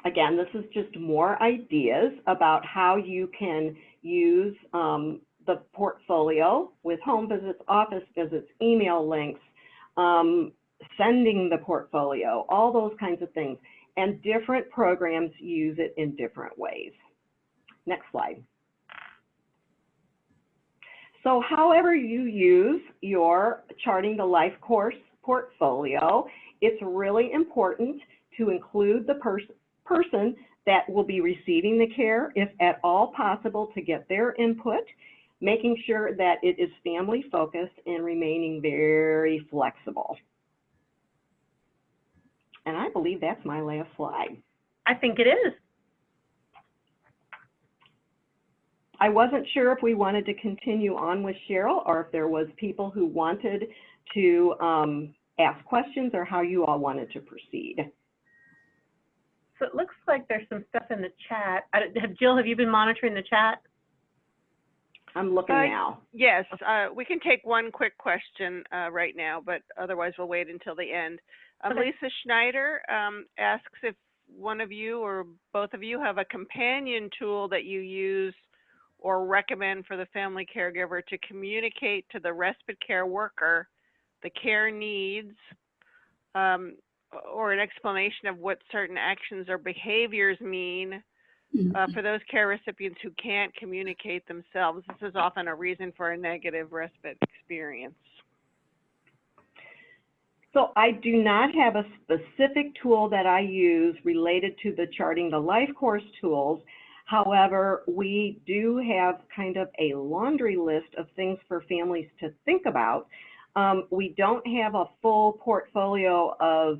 Again, this is just more ideas about how you can use the portfolio with home visits, office visits, email links, sending the portfolio, all those kinds of things. And different programs use it in different ways. Next slide. So however you use your Charting the LifeCourse portfolio, it's really important to include the person that will be receiving the care, if at all possible, to get their input, making sure that it is family focused and remaining very flexible. And I believe that's my last slide. I think it is. I wasn't sure if we wanted to continue on with Cheryl or if there was people who wanted to ask questions or how you all wanted to proceed. So it looks like there's some stuff in the chat. Jill, have you been monitoring the chat? I'm looking now. Yes, we can take one quick question right now, but otherwise we'll wait until the end. Okay. Lisa Schneider asks if one of you or both of you have a companion tool that you use or recommend for the family caregiver to communicate to the respite care worker the care needs, or an explanation of what certain actions or behaviors mean for those care recipients who can't communicate themselves. This is often a reason for a negative respite experience. So I do not have a specific tool that I use related to the Charting the LifeCourse tools. However, we do have kind of a laundry list of things for families to think about. We don't have a full portfolio of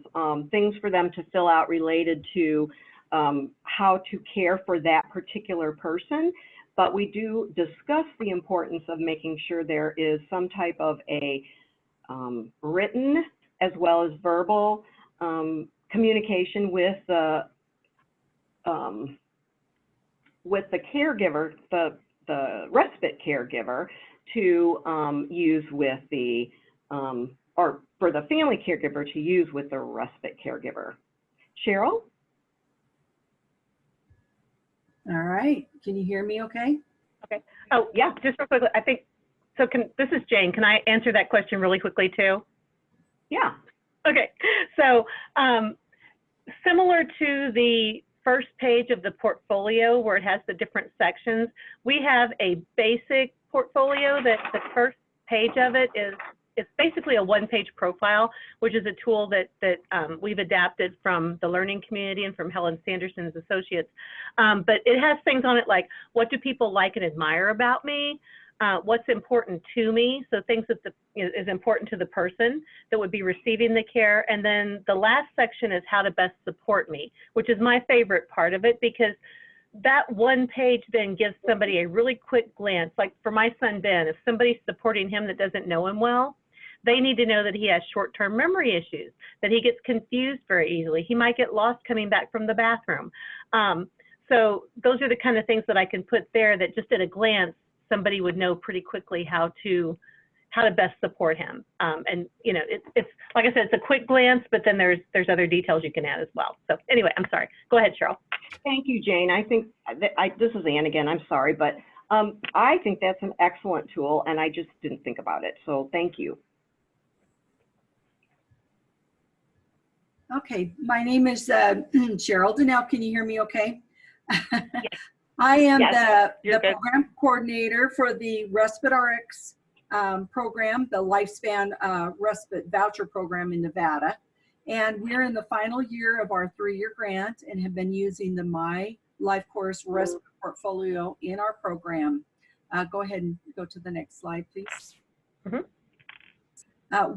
things for them to fill out related to how to care for that particular person, but we do discuss the importance of making sure there is some type of a written as well as verbal communication with the caregiver, the respite caregiver, to use with the, or for the family caregiver to use with the respite caregiver. Cheryl? All right, can you hear me okay? Okay. Oh, yeah, just real quickly, I think, so this is Jane. Can I answer that question really quickly too? Yeah. Okay, so similar to the first page of the portfolio where it has the different sections, we have a basic portfolio that the first page of it is, it's basically a one-page profile, which is a tool that we've adapted from the learning community and from Helen Sanderson's associates. But it has things on it like, what do people like and admire about me? What's important to me? So things that is important to the person that would be receiving the care. And then the last section is how to best support me, which is my favorite part of it, because that one page then gives somebody a really quick glance. Like for my son, Ben, if somebody's supporting him that doesn't know him well, they need to know that he has short-term memory issues, that he gets confused very easily. He might get lost coming back from the bathroom. So those are the kind of things that I can put there that just at a glance, somebody would know pretty quickly how to best support him. And you know, it's like I said, it's a quick glance, but then there's other details you can add as well. So anyway, I'm sorry. Go ahead, Cheryl. Thank you, Jane. I think this is Ann again. I'm sorry, but I think that's an excellent tool, and I just didn't think about it. So thank you. Okay, my name is Cheryl Donnell. Can you hear me okay? Yes. I am Yes, the program coordinator for the Respite RX program, the Lifespan Respite Voucher program in Nevada. And we're in the final year of our 3-year grant and have been using the My LifeCourse Respite Portfolio in our program. Go ahead and go to the next slide, please. Mm-hmm.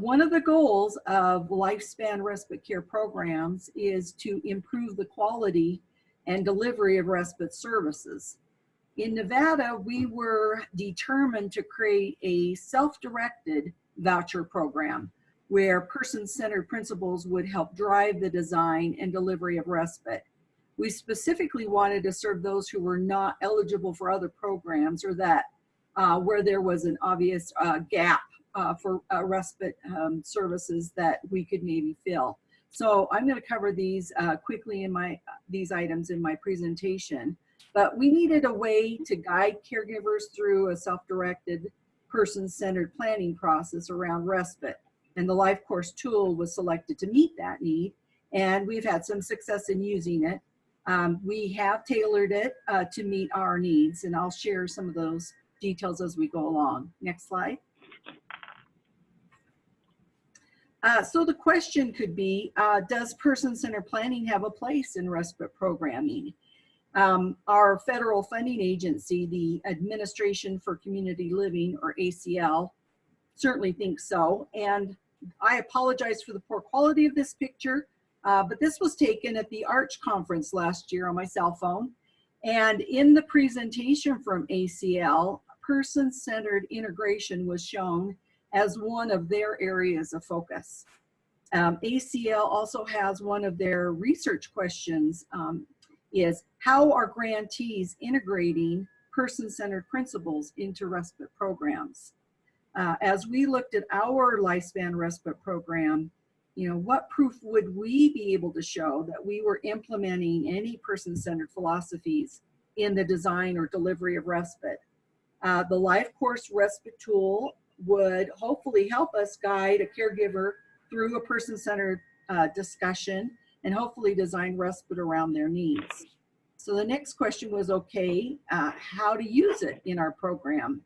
One of the goals of Lifespan Respite Care programs is to improve the quality and delivery of respite services. In Nevada, we were determined to create a self-directed voucher program where person-centered principles would help drive the design and delivery of respite. We specifically wanted to serve those who were not eligible for other programs, or that where there was an obvious gap for respite services that we could maybe fill. So I'm going to cover these quickly in these items in my presentation. But we needed a way to guide caregivers through a self-directed, person-centered planning process around respite. And the LifeCourse tool was selected to meet that need, and we've had some success in using it. We have tailored it to meet our needs, and I'll share some of those details as we go along. Next slide. So the question could be, does person-centered planning have a place in respite programming? Our federal funding agency, the Administration for Community Living, or ACL, certainly thinks so. And I apologize for the poor quality of this picture, but this was taken at the ARCH conference last year on my cell phone. And in the presentation from ACL, person-centered integration was shown as one of their areas of focus. ACL also has one of their research questions is, how are grantees integrating person-centered principles into respite programs? As we looked at our lifespan respite program, what proof would we be able to show that we were implementing any person-centered philosophies in the design or delivery of respite? The LifeCourse Respite tool would hopefully help us guide a caregiver through a person-centered discussion and hopefully design respite around their needs. So the next question was, okay, how to use it in our program?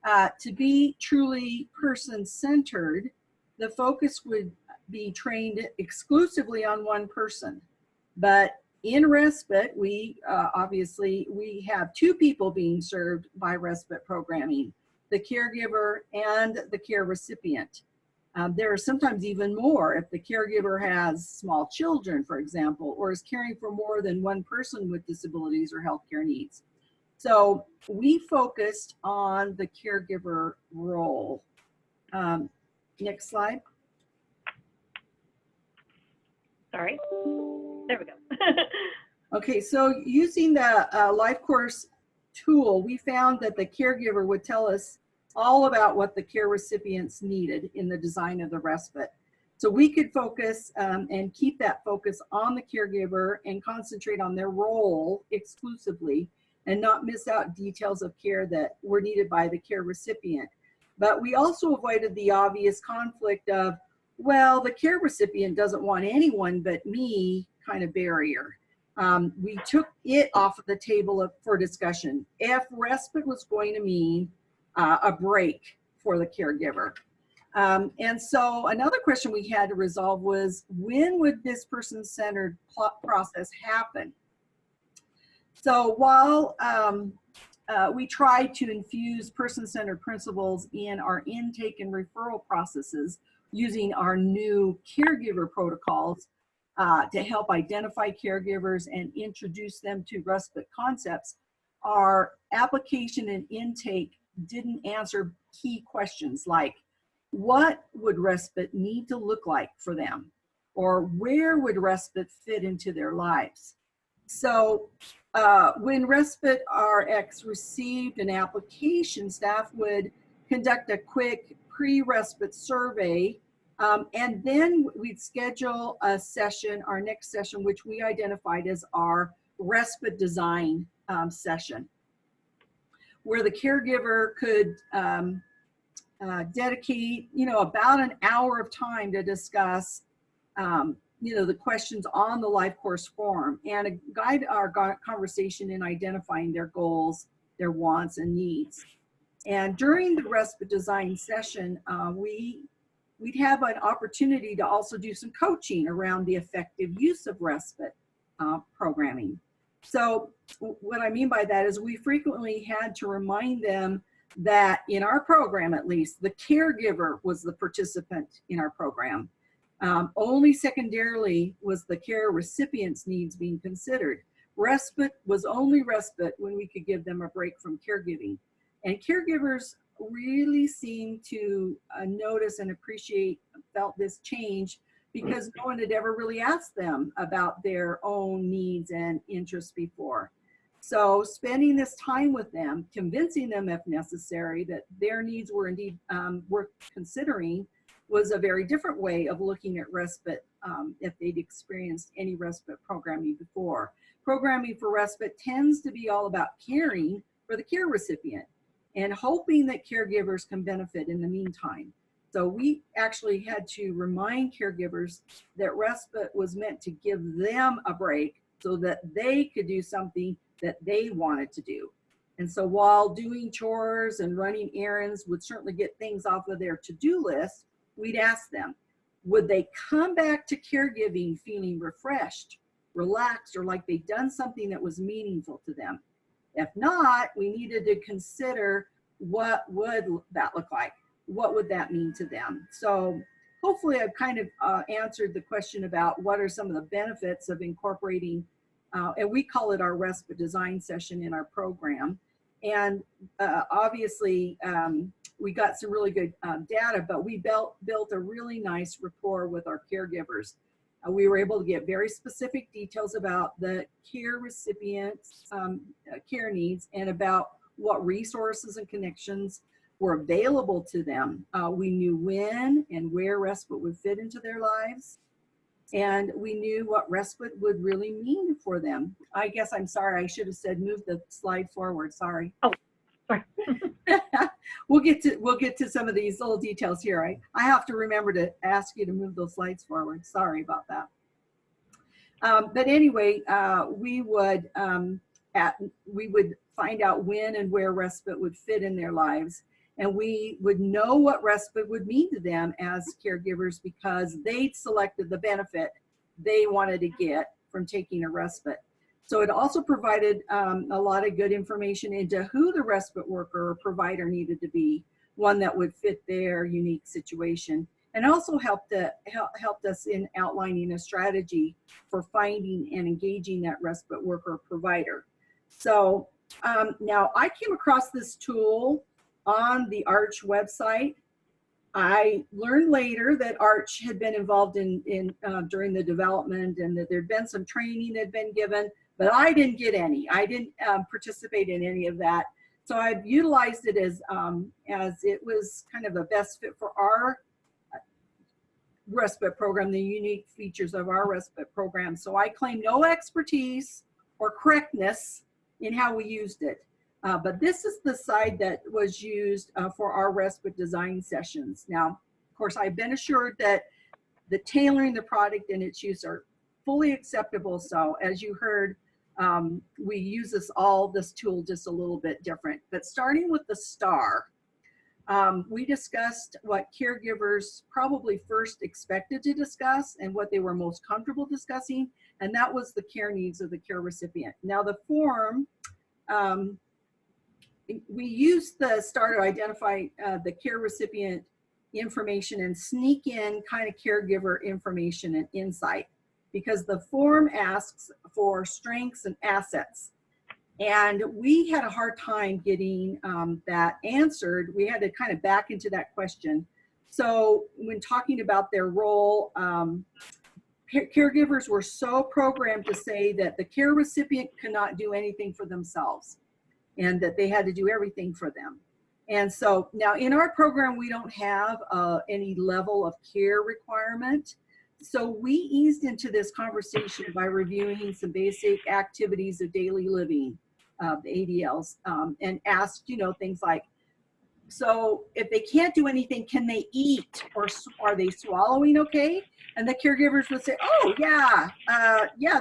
To be truly person-centered, the focus would be trained exclusively on one person. But in respite, we obviously have two people being served by respite programming, the caregiver and the care recipient. There are sometimes even more if the caregiver has small children, for example, or is caring for more than one person with disabilities or healthcare needs. So we focused on the caregiver role. Next slide. Sorry, there we go. Okay, so using the LifeCourse tool, we found that the caregiver would tell us all about what the care recipients needed in the design of the respite. So we could focus and keep that focus on the caregiver and concentrate on their role exclusively and not miss out details of care that were needed by the care recipient. But we also avoided the obvious conflict of, well, the care recipient doesn't want anyone but me kind of barrier. We took it off of the table for discussion. If respite was going to mean a break for the caregiver. And so another question we had to resolve was, when would this person-centered process happen? So while we tried to infuse person-centered principles in our intake and referral processes using our new caregiver protocols to help identify caregivers and introduce them to respite concepts, our application and intake didn't answer key questions like, what would respite need to look like for them? Or where would respite fit into their lives? So when Respite RX received an application, staff would conduct a quick pre-respite survey, and then we'd schedule a session, our next session, which we identified as our respite design session, where the caregiver could dedicate, about an hour of time to discuss, the questions on the LifeCourse form and guide our conversation in identifying their goals, their wants and needs. And during the respite design session, we'd have an opportunity to also do some coaching around the effective use of respite programming. So what I mean by that is we frequently had to remind them that in our program, at least, the caregiver was the participant in our program. Only secondarily was the care recipient's needs being considered. Respite was only respite when we could give them a break from caregiving. And caregivers really seemed to notice and felt this change because no one had ever really asked them about their own needs and interests before. So spending this time with them, convincing them if necessary that their needs were indeed worth considering, was a very different way of looking at respite if they'd experienced any respite programming before. Programming for respite tends to be all about caring for the care recipient and hoping that caregivers can benefit in the meantime. So we actually had to remind caregivers that respite was meant to give them a break so that they could do something that they wanted to do. And so while doing chores and running errands would certainly get things off of their to-do list, we'd ask them, would they come back to caregiving feeling refreshed, relaxed, or like they'd done something that was meaningful to them? If not, we needed to consider what would that look like? What would that mean to them? So hopefully I've kind of answered the question about what are some of the benefits of incorporating, and we call it our respite design session in our program. And obviously we got some really good data, but we built a really nice rapport with our caregivers. We were able to get very specific details about the care recipients' care needs and about what resources and connections were available to them. We knew when and where respite would fit into their lives, and we knew what respite would really mean for them. I guess I'm sorry, I should have said move the slide forward. Sorry. Oh, sorry. We'll get to some of these little details here. I have to remember to ask you to move those slides forward. Sorry about that. But anyway, we would find out when and where respite would fit in their lives, and we would know what respite would mean to them as caregivers because they'd selected the benefit they wanted to get from taking a respite. So it also provided a lot of good information into who the respite worker or provider needed to be, one that would fit their unique situation, and also helped us in outlining a strategy for finding and engaging that respite worker or provider. So now I came across this tool on the Arch website. I learned later that Arch had been involved in during the development and that there'd been some training that had been given, but I didn't get any. I didn't participate in any of that. So I've utilized it as it was kind of a best fit for our respite program, the unique features of our respite program. So I claim no expertise or correctness in how we used it. But this is the side that was used for our respite design sessions. Now, of course, I've been assured that the tailoring the product and its use are fully acceptable. So as you heard, we use this tool just a little bit different. But starting with the star, we discussed what caregivers probably first expected to discuss and what they were most comfortable discussing, and that was the care needs of the care recipient. Now the form, we used the star to identify the care recipient information and sneak in kind of caregiver information and insight, because the form asks for strengths and assets. And we had a hard time getting that answered. We had to kind of back into that question. So when talking about their role, caregivers were so programmed to say that the care recipient cannot do anything for themselves and that they had to do everything for them. And so now in our program, we don't have any level of care requirement. So we eased into this conversation by reviewing some basic activities of daily living, the ADLs, and asked, things like, so if they can't do anything, can they eat, or are they swallowing okay? And the caregivers would say, oh yeah,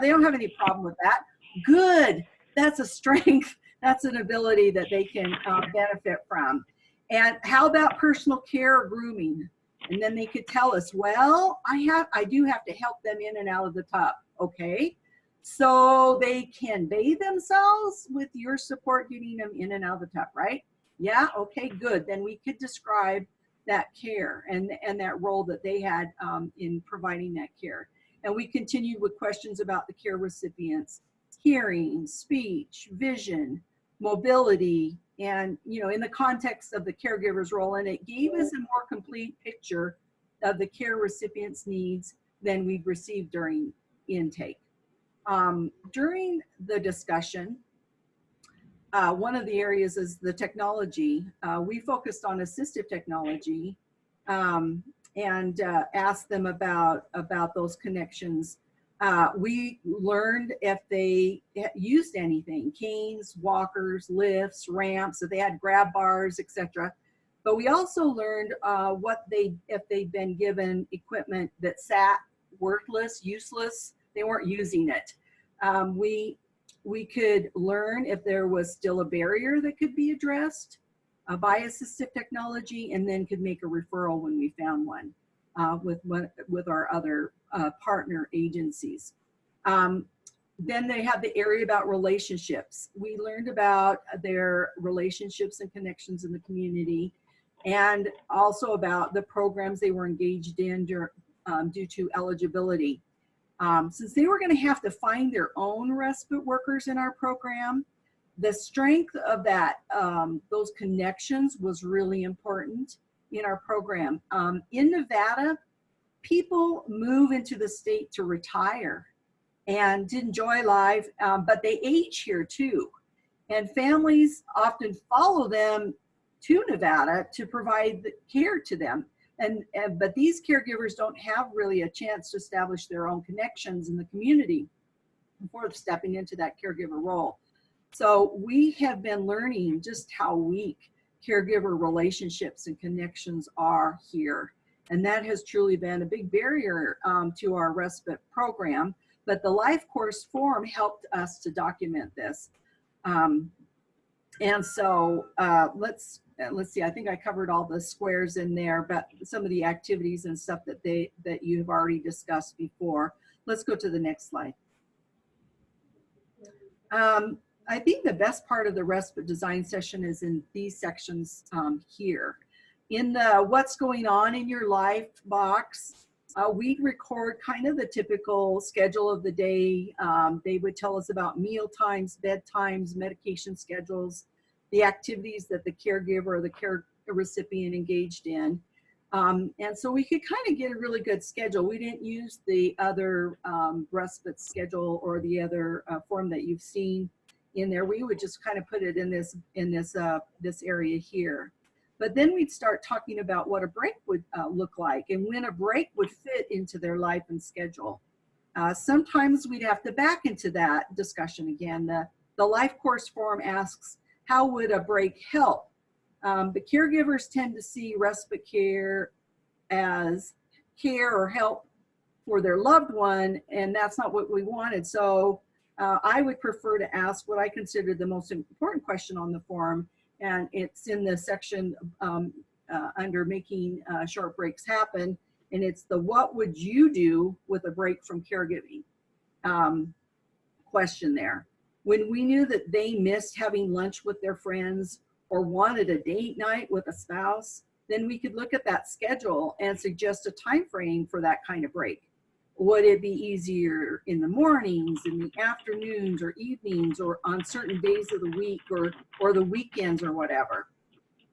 they don't have any problem with that. Good, that's a strength. That's an ability that they can benefit from. And how about personal care or grooming? And then they could tell us, well, I do have to help them in and out of the tub. Okay, so they can bathe themselves with your support getting them in and out of the tub, right? Yeah, okay, good. Then we could describe that care and that role that they had in providing that care. And we continued with questions about the care recipients: hearing, speech, vision, mobility, and in the context of the caregiver's role, and it gave us a more complete picture of the care recipient's needs than we'd received during intake. During the discussion, one of the areas is the technology. We focused on assistive technology and asked them about those connections. We learned if they used anything, canes, walkers, lifts, ramps, if they had grab bars, etc. But we also learned if they'd been given equipment that sat worthless, useless, they weren't using it. We could learn if there was still a barrier that could be addressed by assistive technology, and then could make a referral when we found one with our other partner agencies. Then they have the area about relationships. We learned about their relationships and connections in the community, and also about the programs they were engaged in due to eligibility. Since they were going to have to find their own respite workers in our program, the strength of that, those connections was really important in our program. In Nevada, people move into the state to retire and to enjoy life, but they age here too. And families often follow them to Nevada to provide the care to them. But these caregivers don't have really a chance to establish their own connections in the community before stepping into that caregiver role. So we have been learning just how weak caregiver relationships and connections are here. And that has truly been a big barrier to our respite program. But the LifeCourse form helped us to document this. And so let's see, I think I covered all the squares in there, but some of the activities and stuff that you have already discussed before. Let's go to the next slide. I think the best part of the respite design session is in these sections here. In the what's going on in your life box, we'd record kind of the typical schedule of the day. They would tell us about meal times, bedtimes, medication schedules, the activities that the caregiver or the care recipient engaged in. And so we could kind of get a really good schedule. We didn't use the other respite schedule or the other form that you've seen in there. We would just kind of put it in this area here. But then we'd start talking about what a break would look like and when a break would fit into their life and schedule. Sometimes we'd have to back into that discussion again. The LifeCourse form asks, how would a break help? But caregivers tend to see respite care as care or help for their loved one, and that's not what we wanted. So I would prefer to ask what I consider the most important question on the form, and it's in the section under making short breaks happen, and it's the what would you do with a break from caregiving question there. When we knew that they missed having lunch with their friends or wanted a date night with a spouse, then we could look at that schedule and suggest a time frame for that kind of break. Would it be easier in the mornings, in the afternoons or evenings, or on certain days of the week, or the weekends or whatever?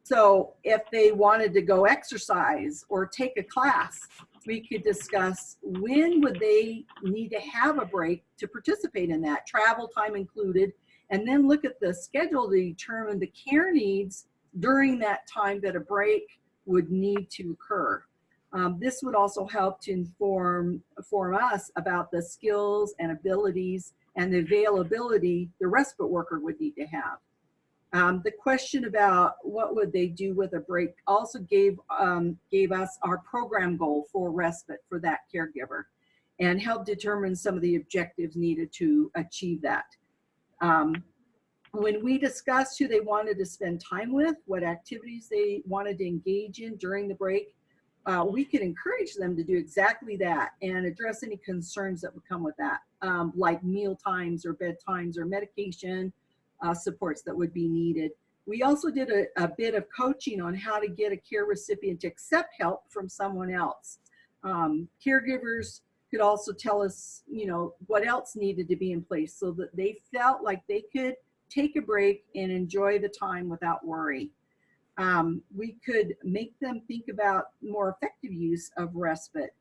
So if they wanted to go exercise or take a class, we could discuss when would they need to have a break to participate in that, travel time included, and then look at the schedule to determine the care needs during that time that a break would need to occur. This would also help to inform us about the skills and abilities and the availability the respite worker would need to have. The question about what would they do with a break also gave us our program goal for respite for that caregiver and helped determine some of the objectives needed to achieve that. When we discussed who they wanted to spend time with, what activities they wanted to engage in during the break, we could encourage them to do exactly that and address any concerns that would come with that, like meal times or bedtimes or medication supports that would be needed. We also did a bit of coaching on how to get a care recipient to accept help from someone else. Caregivers could also tell us, what else needed to be in place so that they felt like they could take a break and enjoy the time without worry. We could make them think about more effective use of respite.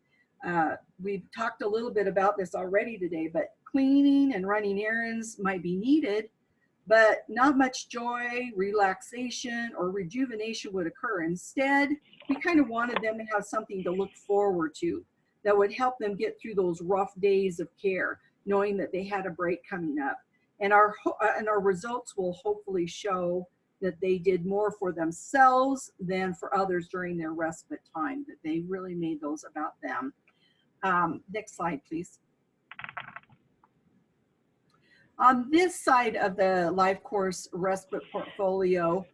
We've talked a little bit about this already today, but cleaning and running errands might be needed, but not much joy, relaxation, or rejuvenation would occur. Instead, we kind of wanted them to have something to look forward to that would help them get through those rough days of care, knowing that they had a break coming up. And our results will hopefully show that they did more for themselves than for others during their respite time, that they really made those about them. Next slide, please. On this side of the LifeCourse Respite Portfolio,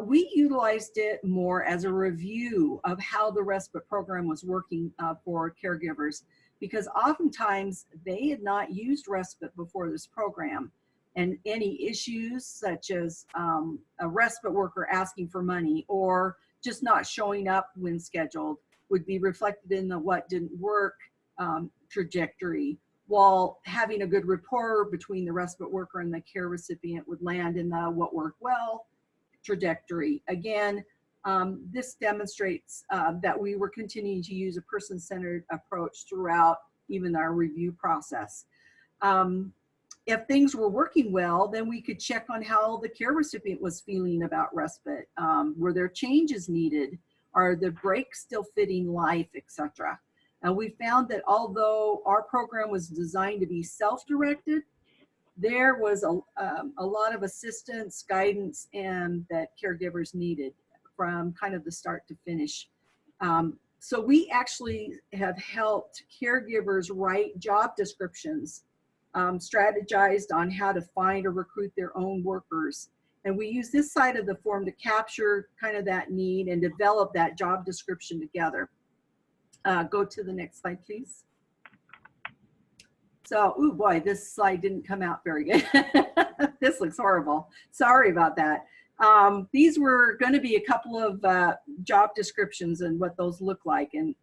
we utilized it more as a review of how the respite program was working for caregivers, because oftentimes they had not used respite before this program, and any issues such as a respite worker asking for money or just not showing up when scheduled would be reflected in the what didn't work trajectory, while having a good rapport between the respite worker and the care recipient would land in the what worked well trajectory. Again, this demonstrates that we were continuing to use a person-centered approach throughout even our review process. If things were working well, then we could check on how the care recipient was feeling about respite. Were there changes needed? Are the breaks still fitting life, etc.? And we found that although our program was designed to be self-directed, there was a lot of assistance, guidance, and that caregivers needed from kind of the start to finish. So we actually have helped caregivers write job descriptions, strategized on how to find or recruit their own workers. And we use this side of the form to capture kind of that need and develop that job description together. Go to the next slide, please. So, oh boy, this slide didn't come out very good. This looks horrible. Sorry about that. These were going to be a couple of job descriptions and what those look like, and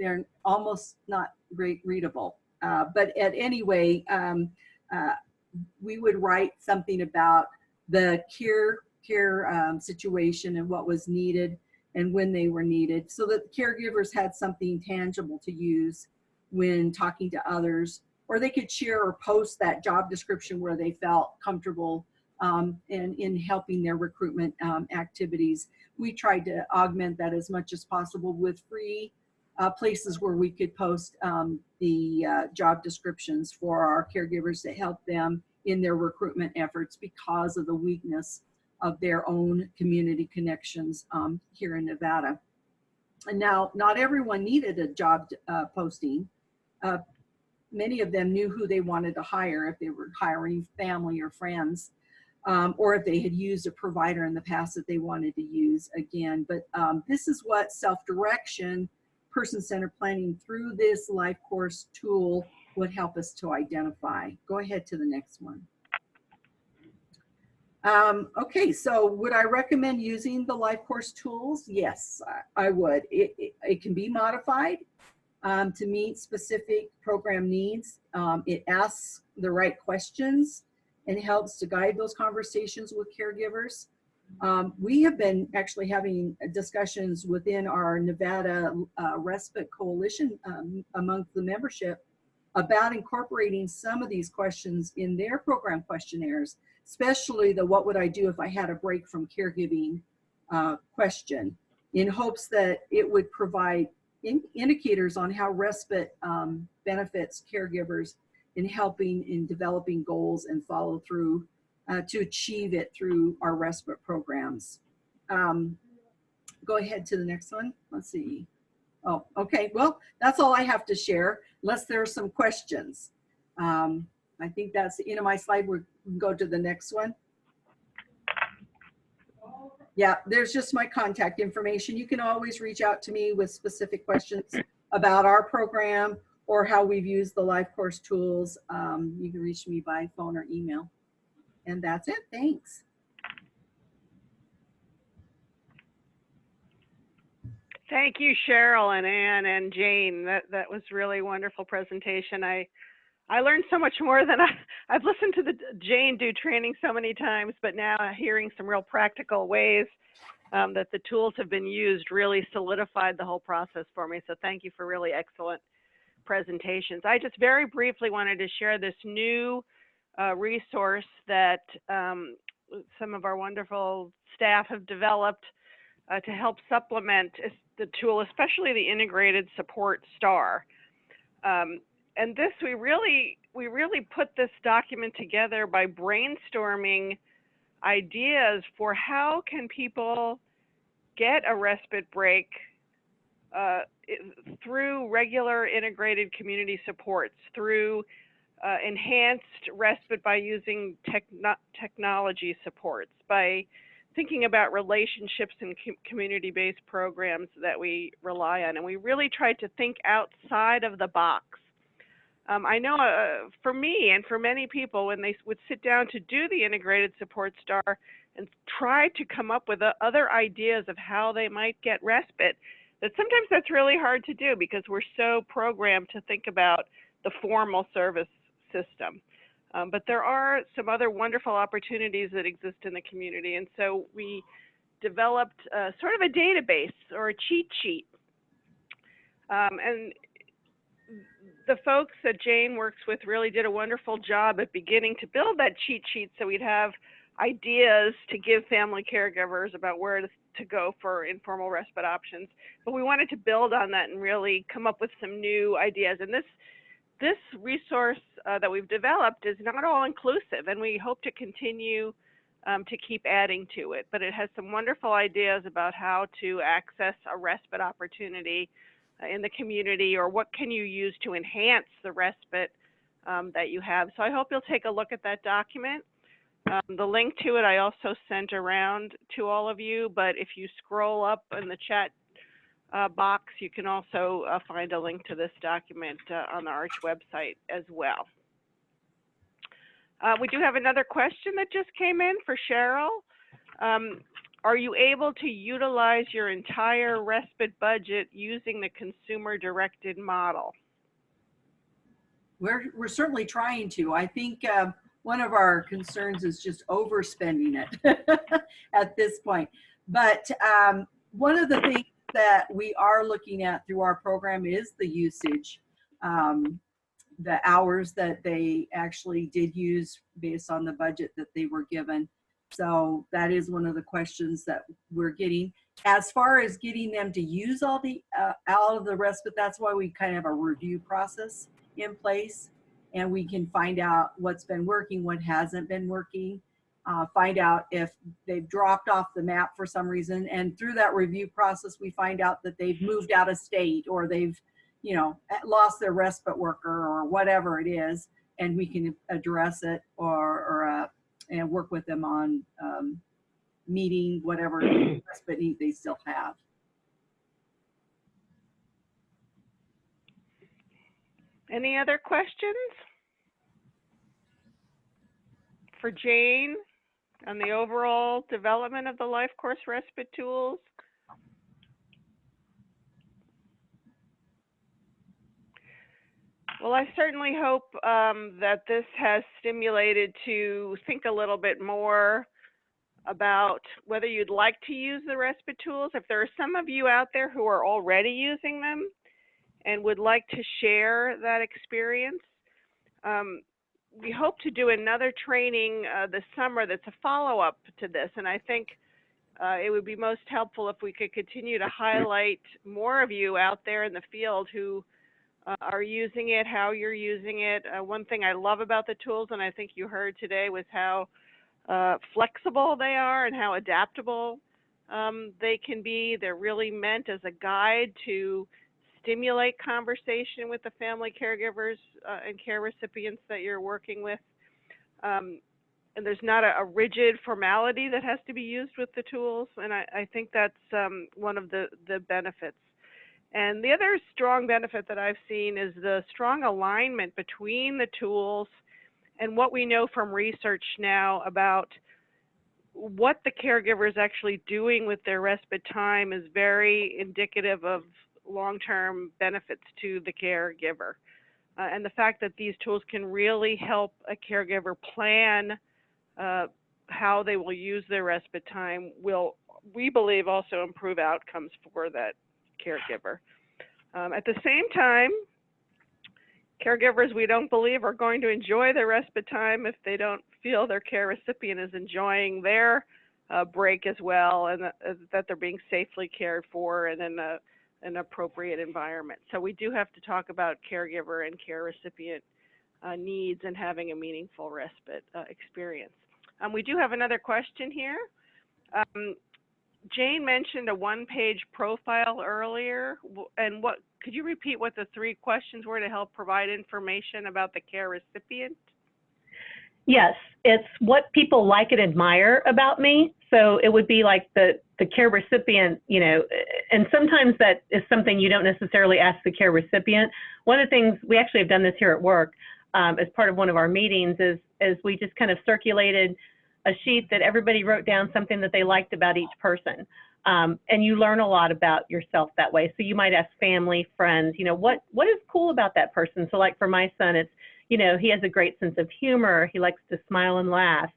they're almost not great readable. But at any way, we would write something about the care situation and what was needed and when they were needed, so that the caregivers had something tangible to use when talking to others, or they could share or post that job description where they felt comfortable in helping their recruitment activities. We tried to augment that as much as possible with free places where we could post the job descriptions for our caregivers to help them in their recruitment efforts because of the weakness of their own community connections here in Nevada. And now, not everyone needed a job posting. Many of them knew who they wanted to hire if they were hiring family or friends, or if they had used a provider in the past that they wanted to use again. But this is what self-direction, person-centered planning through this LifeCourse tool would help us to identify. Go ahead to the next one. Okay, so would I recommend using the LifeCourse tools? Yes, I would. It can be modified to meet specific program needs. It asks the right questions and helps to guide those conversations with caregivers. We have been actually having discussions within our Nevada Respite Coalition amongst the membership about incorporating some of these questions in their program questionnaires, especially the what would I do if I had a break from caregiving question, in hopes that it would provide indicators on how respite benefits caregivers in helping in developing goals and follow through to achieve it through our respite programs. Go ahead to the next one. Let's see. Oh, okay. Well, that's all I have to share, unless there are some questions. I think that's the end of my slide. We can go to the next one. Yeah, there's just my contact information. You can always reach out to me with specific questions about our program or how we've used the LifeCourse tools. You can reach me by phone or email. And that's it. Thanks. Thank you, Cheryl and Ann and Jane. That was really wonderful presentation. I I learned so much more than I've listened to Jane do training so many times, but now hearing some real practical ways that the tools have been used really solidified the whole process for me. So thank you for really excellent presentations. I just very briefly wanted to share this new resource that some of our wonderful staff have developed to help supplement the tool, especially the integrated support star. And this, we really put this document together by brainstorming ideas for how can people get a respite break through regular integrated community supports, through enhanced respite by using technology supports, by thinking about relationships and community-based programs that we rely on. And we really tried to think outside of the box. I know for me and for many people, when they would sit down to do the integrated support star and try to come up with other ideas of how they might get respite, that sometimes that's really hard to do because we're so programmed to think about the formal service system. But there are some other wonderful opportunities that exist in the community. And so we developed sort of a database or a cheat sheet. And the folks that Jane works with really did a wonderful job at beginning to build that cheat sheet so we'd have ideas to give family caregivers about where to go for informal respite options. But we wanted to build on that and really come up with some new ideas. And this resource that we've developed is not all inclusive, and we hope to continue to keep adding to it. But it has some wonderful ideas about how to access a respite opportunity in the community, or what can you use to enhance the respite that you have. So I hope you'll take a look at that document. The link to it I also sent around to all of you, but if you scroll up in the chat box, you can also find a link to this document on the ARCH website as well. We do have another question that just came in for Cheryl. Are you able to utilize your entire respite budget using the consumer-directed model? We're certainly trying to. I think one of our concerns is just overspending it at this point. But one of the things that we are looking at through our program is the usage, the hours that they actually did use based on the budget that they were given. So that is one of the questions that we're getting. As far as getting them to use all the out of the respite, that's why we kind of have a review process in place, and we can find out what's been working, what hasn't been working, find out if they've dropped off the map for some reason. And through that review process, we find out that they've moved out of state, or they've, you know, lost their respite worker or whatever it is, and we can address it and work with them on meeting whatever respite need they still have. Any other questions for Jane on the overall development of the LifeCourse Respite tools? Well, I certainly hope that this has stimulated to think a little bit more about whether you'd like to use the respite tools. If there are some of you out there who are already using them and would like to share that experience, we hope to do another training this summer that's a follow-up to this. And I think it would be most helpful if we could continue to highlight more of you out there in the field who are using it, how you're using it. One thing I love about the tools, and I think you heard today, was how flexible they are and how adaptable they can be. They're really meant as a guide to stimulate conversation with the family caregivers and care recipients that you're working with. And there's not a rigid formality that has to be used with the tools, and I think that's one of the benefits. And the other strong benefit that I've seen is the strong alignment between the tools and what we know from research now about what the caregiver is actually doing with their respite time is very indicative of long-term benefits to the caregiver. and the fact that these tools can really help a caregiver plan how they will use their respite time will, we believe, also improve outcomes for that caregiver. At the same time, caregivers, we don't believe, are going to enjoy their respite time if they don't feel their care recipient is enjoying their break as well, and that they're being safely cared for and in an appropriate environment. So we do have to talk about caregiver and care recipient needs and having a meaningful respite experience. We do have another question here. Jane mentioned a one-page profile earlier, and what could you repeat what the 3 questions were to help provide information about the care recipient? Yes, it's what people like and admire about me. So it would be like the care recipient, you know, and sometimes that is something you don't necessarily ask the care recipient. One of the things, we actually have done this here at work as part of one of our meetings, is we just kind of circulated a sheet that everybody wrote down something that they liked about each person. And you learn a lot about yourself that way. So you might ask family, friends, you know, what is cool about that person? So like for my son, it's, you know, he has a great sense of humor. He likes to smile and laugh.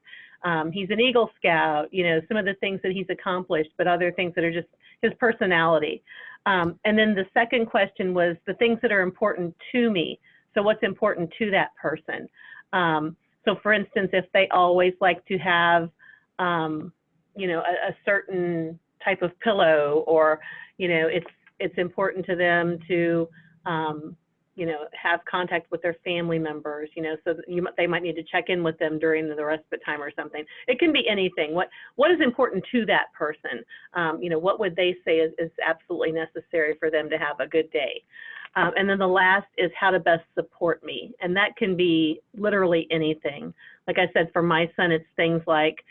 He's an Eagle Scout, you know, some of the things that he's accomplished, but other things that are just his personality. And then the second question was the things that are important to me. So what's important to that person? So for instance, if they always like to have, you know, a certain type of pillow, or, you know, it's important to them to, you know, have contact with their family members, you know, so that they might need to check in with them during the respite time or something. It can be anything. What is important to that person? You know, what would they say is absolutely necessary for them to have a good day? And then the last is how to best support me. And that can be literally anything. Like I said, for my son, it's things like,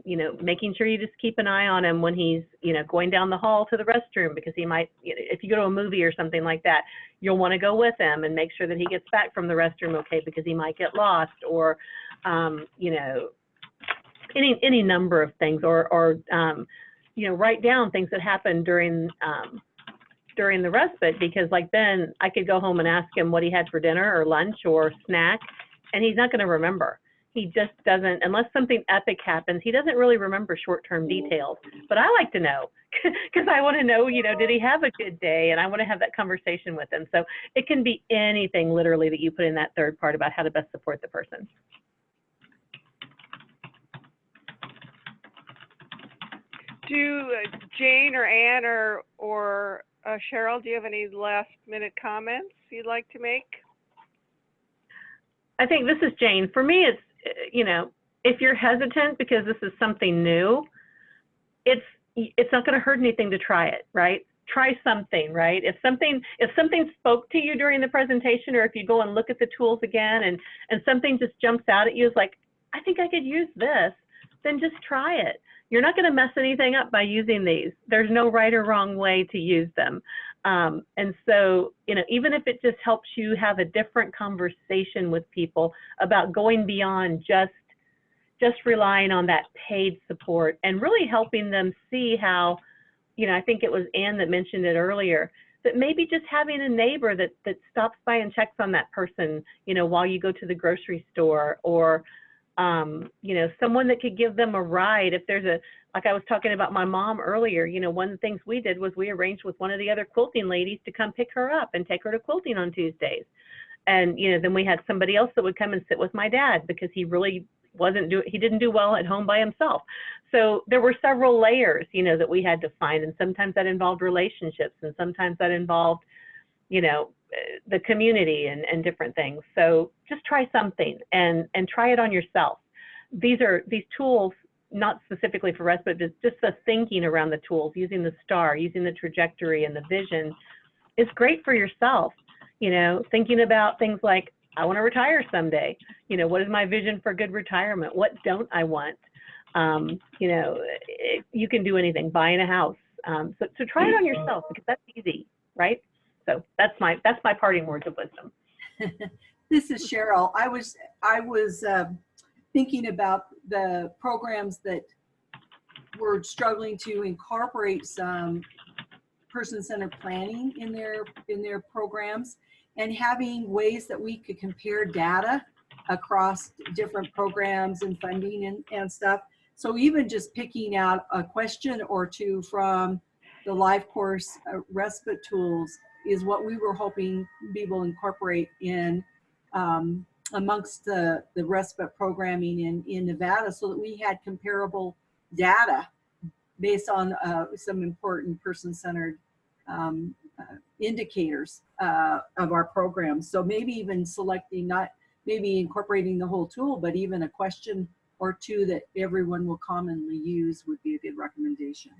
you know, making sure you just keep an eye on him when he's, you know, going down the hall to the restroom, because he might, you know, if you go to a movie or something like that, you'll want to go with him and make sure that he gets back from the restroom okay, because he might get lost, or, you know, any number of things, or you know, write down things that happen during the respite, because like then I could go home and ask him what he had for dinner or lunch or snack, and he's not going to remember. He just doesn't, unless something epic happens, he doesn't really remember short-term details. But I like to know, because I want to know, you know, did he have a good day? And I want to have that conversation with him. So it can be anything literally that you put in that third part about how to best support the person. Do Jane or Ann or Cheryl, do you have any last-minute comments you'd like to make? I think this is Jane. For me, it's, you know, if you're hesitant because this is something new, it's not going to hurt anything to try it, right? Try something, right? If something spoke to you during the presentation, or if you go and look at the tools again and something just jumps out at you, is like, I think I could use this, then just try it. You're not going to mess anything up by using these. There's no right or wrong way to use them. And so, you know, even if it just helps you have a different conversation with people about going beyond just relying on that paid support, and really helping them see how, you know, I think it was Ann that mentioned it earlier, that maybe just having a neighbor that stops by and checks on that person, you know, while you go to the grocery store, or, you know, someone that could give them a ride. If there's like I was talking about my mom earlier, you know, one of the things we did was we arranged with one of the other quilting ladies to come pick her up and take her to quilting on Tuesdays. And, you know, then we had somebody else that would come and sit with my dad, because he really he didn't do well at home by himself. So there were several layers, you know, that we had to find. And sometimes that involved relationships, and sometimes that involved, you know, the community and different things. So just try something and try it on yourself. These tools, not specifically for respite, but just the thinking around the tools, using the star, using the trajectory and the vision, is great for yourself. You know, thinking about things like, I want to retire someday. You know, what is my vision for good retirement? What don't I want? You know, you can do anything, buying a house. So try it on yourself, because that's easy, right? So that's my parting words of wisdom. This is Cheryl. I was thinking about the programs that were struggling to incorporate some person-centered planning in their programs. and having ways that we could compare data across different programs and funding and stuff. So even just picking out a question or two from the LifeCourse Respite Tools is what we were hoping we will incorporate in amongst the respite programming in Nevada, so that we had comparable data based on some important person-centered indicators of our programs. So maybe even selecting, not maybe incorporating the whole tool, but even a question or two that everyone will commonly use would be a good recommendation.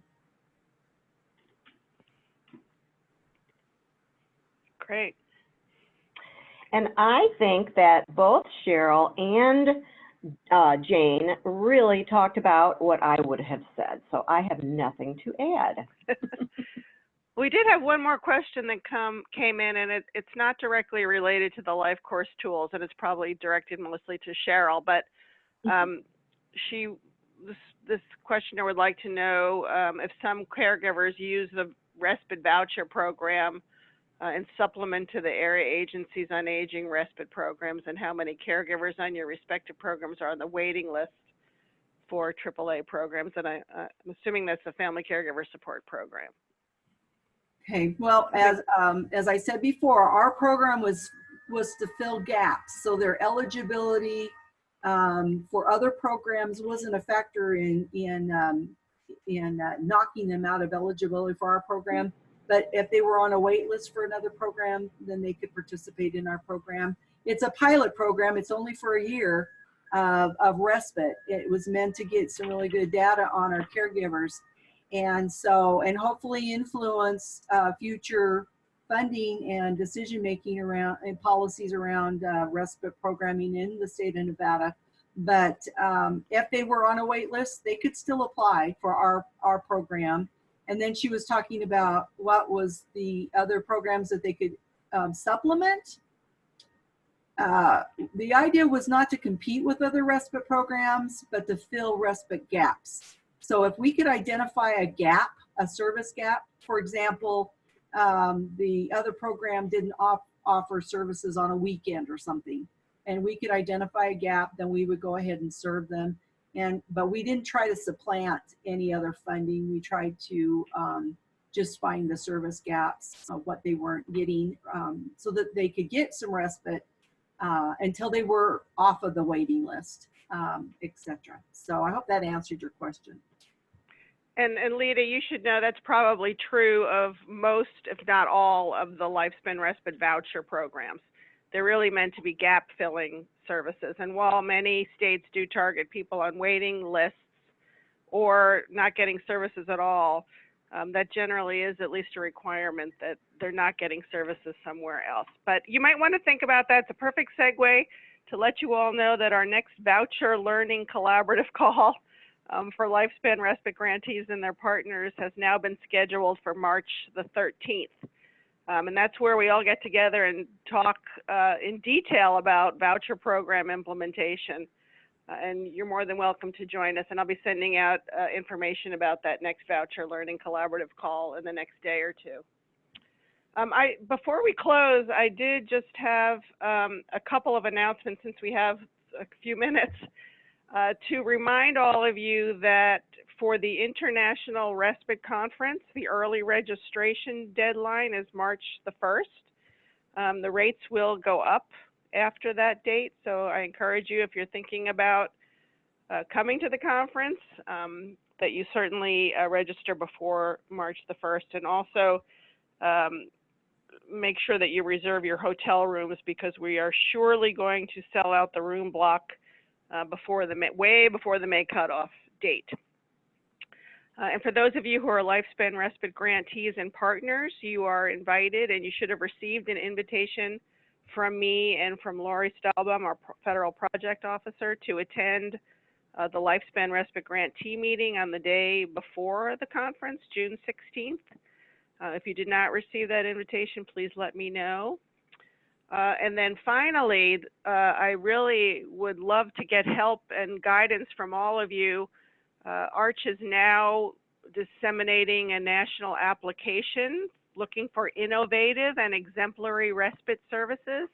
Great. And I think that both Cheryl and Jane really talked about what I would have said, so I have nothing to add. We did have one more question that came in, and it's not directly related to the LifeCourse tools, and it's probably directed mostly to Cheryl, but this questioner would like to know if some caregivers use the respite voucher program and supplement to the area agencies on aging respite programs, and how many caregivers on your respective programs are on the waiting list for AAA programs. And I'm assuming that's a family caregiver support program. Okay, well, as I said before, our program was to fill gaps, so their eligibility for other programs wasn't a factor in knocking them out of eligibility for our program. But if they were on a wait list for another program, then they could participate in our program. It's a pilot program. It's only for a year of respite. It was meant to get some really good data on our caregivers. And so, and hopefully influence future funding and decision-making around and policies around respite programming in the state of Nevada. But if they were on a wait list, they could still apply for our program. And then she was talking about what was the other programs that they could supplement. The idea was not to compete with other respite programs, but to fill respite gaps. So if we could identify a gap, a service gap, for example, the other program didn't offer services on a weekend or something, and we could identify a gap, then we would go ahead and serve them. But we didn't try to supplant any other funding. We tried to just find the service gaps of what they weren't getting, so that they could get some respite until they were off of the waiting list, etc. So I hope that answered your question. And Lita, you should know that's probably true of most, if not all, of the Lifespan Respite voucher programs. They're really meant to be gap-filling services. And while many states do target people on waiting lists or not getting services at all, that generally is at least a requirement that they're not getting services somewhere else. But you might want to think about that. It's a perfect segue to let you all know that our next voucher learning collaborative call for Lifespan Respite grantees and their partners has now been scheduled for March the 13th. And that's where we all get together and talk in detail about voucher program implementation. And you're more than welcome to join us. And I'll be sending out information about that next voucher learning collaborative call in the next day or two. Before we close, I did just have a couple of announcements, since we have a few minutes, to remind all of you that for the International Respite Conference, the early registration deadline is March the 1st. The rates will go up after that date, so I encourage you, if you're thinking about coming to the conference, that you certainly register before March the 1st, and also make sure that you reserve your hotel rooms, because we are surely going to sell out the room block way before the May cutoff date. And for those of you who are Lifespan Respite grantees and partners, you are invited, and you should have received an invitation from me and from Lori Stahlbaum, our federal project officer, to attend the Lifespan Respite grantee meeting on the day before the conference, June 16th. If you did not receive that invitation, please let me know. And then finally, I really would love to get help and guidance from all of you. ARCH is now disseminating a national application looking for innovative and exemplary respite services.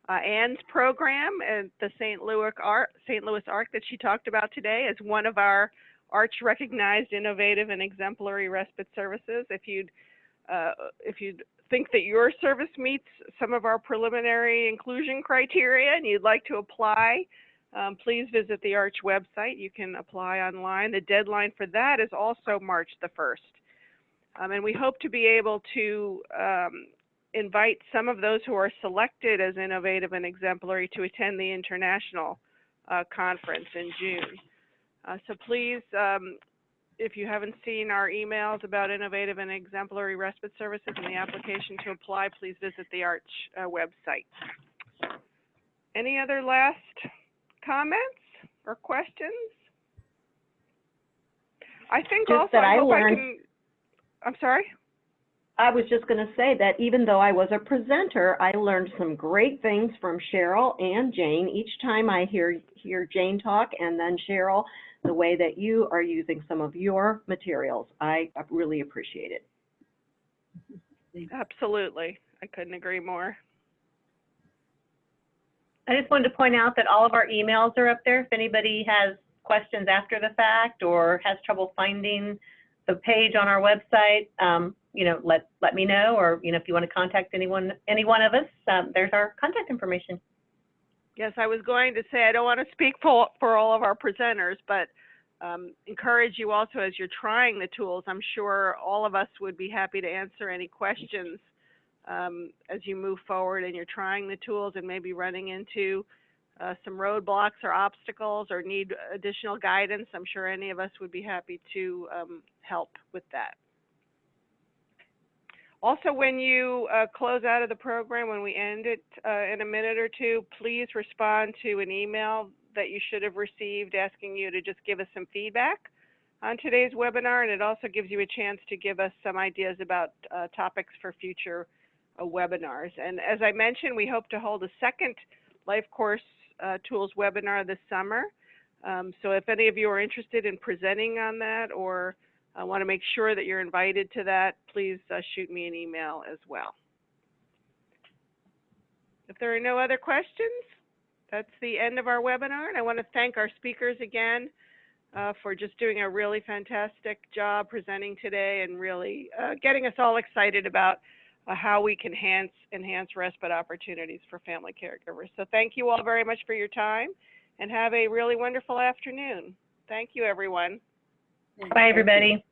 Anne's program at the St. Louis ARC that she talked about today is one of our ARCH recognized innovative and exemplary respite services. If you'd think that your service meets some of our preliminary inclusion criteria and you'd like to apply, please visit the ARCH website. You can apply online. The deadline for that is also March the 1st. And we hope to be able to invite some of those who are selected as innovative and exemplary to attend the international conference in June. So please, if you haven't seen our emails about innovative and exemplary respite services and the application to apply, please visit the ARCH website. Any other last comments or questions? I think Just also, that I I hope learned, I can, I'm sorry? I was just going to say that even though I was a presenter, I learned some great things from Cheryl and Jane. Each time I hear Jane talk and then Cheryl, the way that you are using some of your materials, I really appreciate it. Absolutely. I couldn't agree more. I just wanted to point out that all of our emails are up there. If anybody has questions after the fact or has trouble finding the page on our website, you know, let me know, or, you know, if you want to contact any one of us, there's our contact information. Yes, I was going to say, I don't want to speak for all of our presenters, but encourage you also as you're trying the tools. I'm sure all of us would be happy to answer any questions as you move forward and you're trying the tools and maybe running into some roadblocks or obstacles or need additional guidance. I'm sure any of us would be happy to help with that. Also, when you close out of the program, when we end it in a minute or two, please respond to an email that you should have received asking you to just give us some feedback on today's webinar, and it also gives you a chance to give us some ideas about topics for future webinars. And as I mentioned, we hope to hold a second LifeCourse Tools webinar this summer. So if any of you are interested in presenting on that or want to make sure that you're invited to that, please shoot me an email as well. If there are no other questions, that's the end of our webinar. And I want to thank our speakers again for just doing a really fantastic job presenting today and really getting us all excited about how we can enhance respite opportunities for family caregivers. So thank you all very much for your time and have a really wonderful afternoon. Thank you, everyone. Bye, everybody.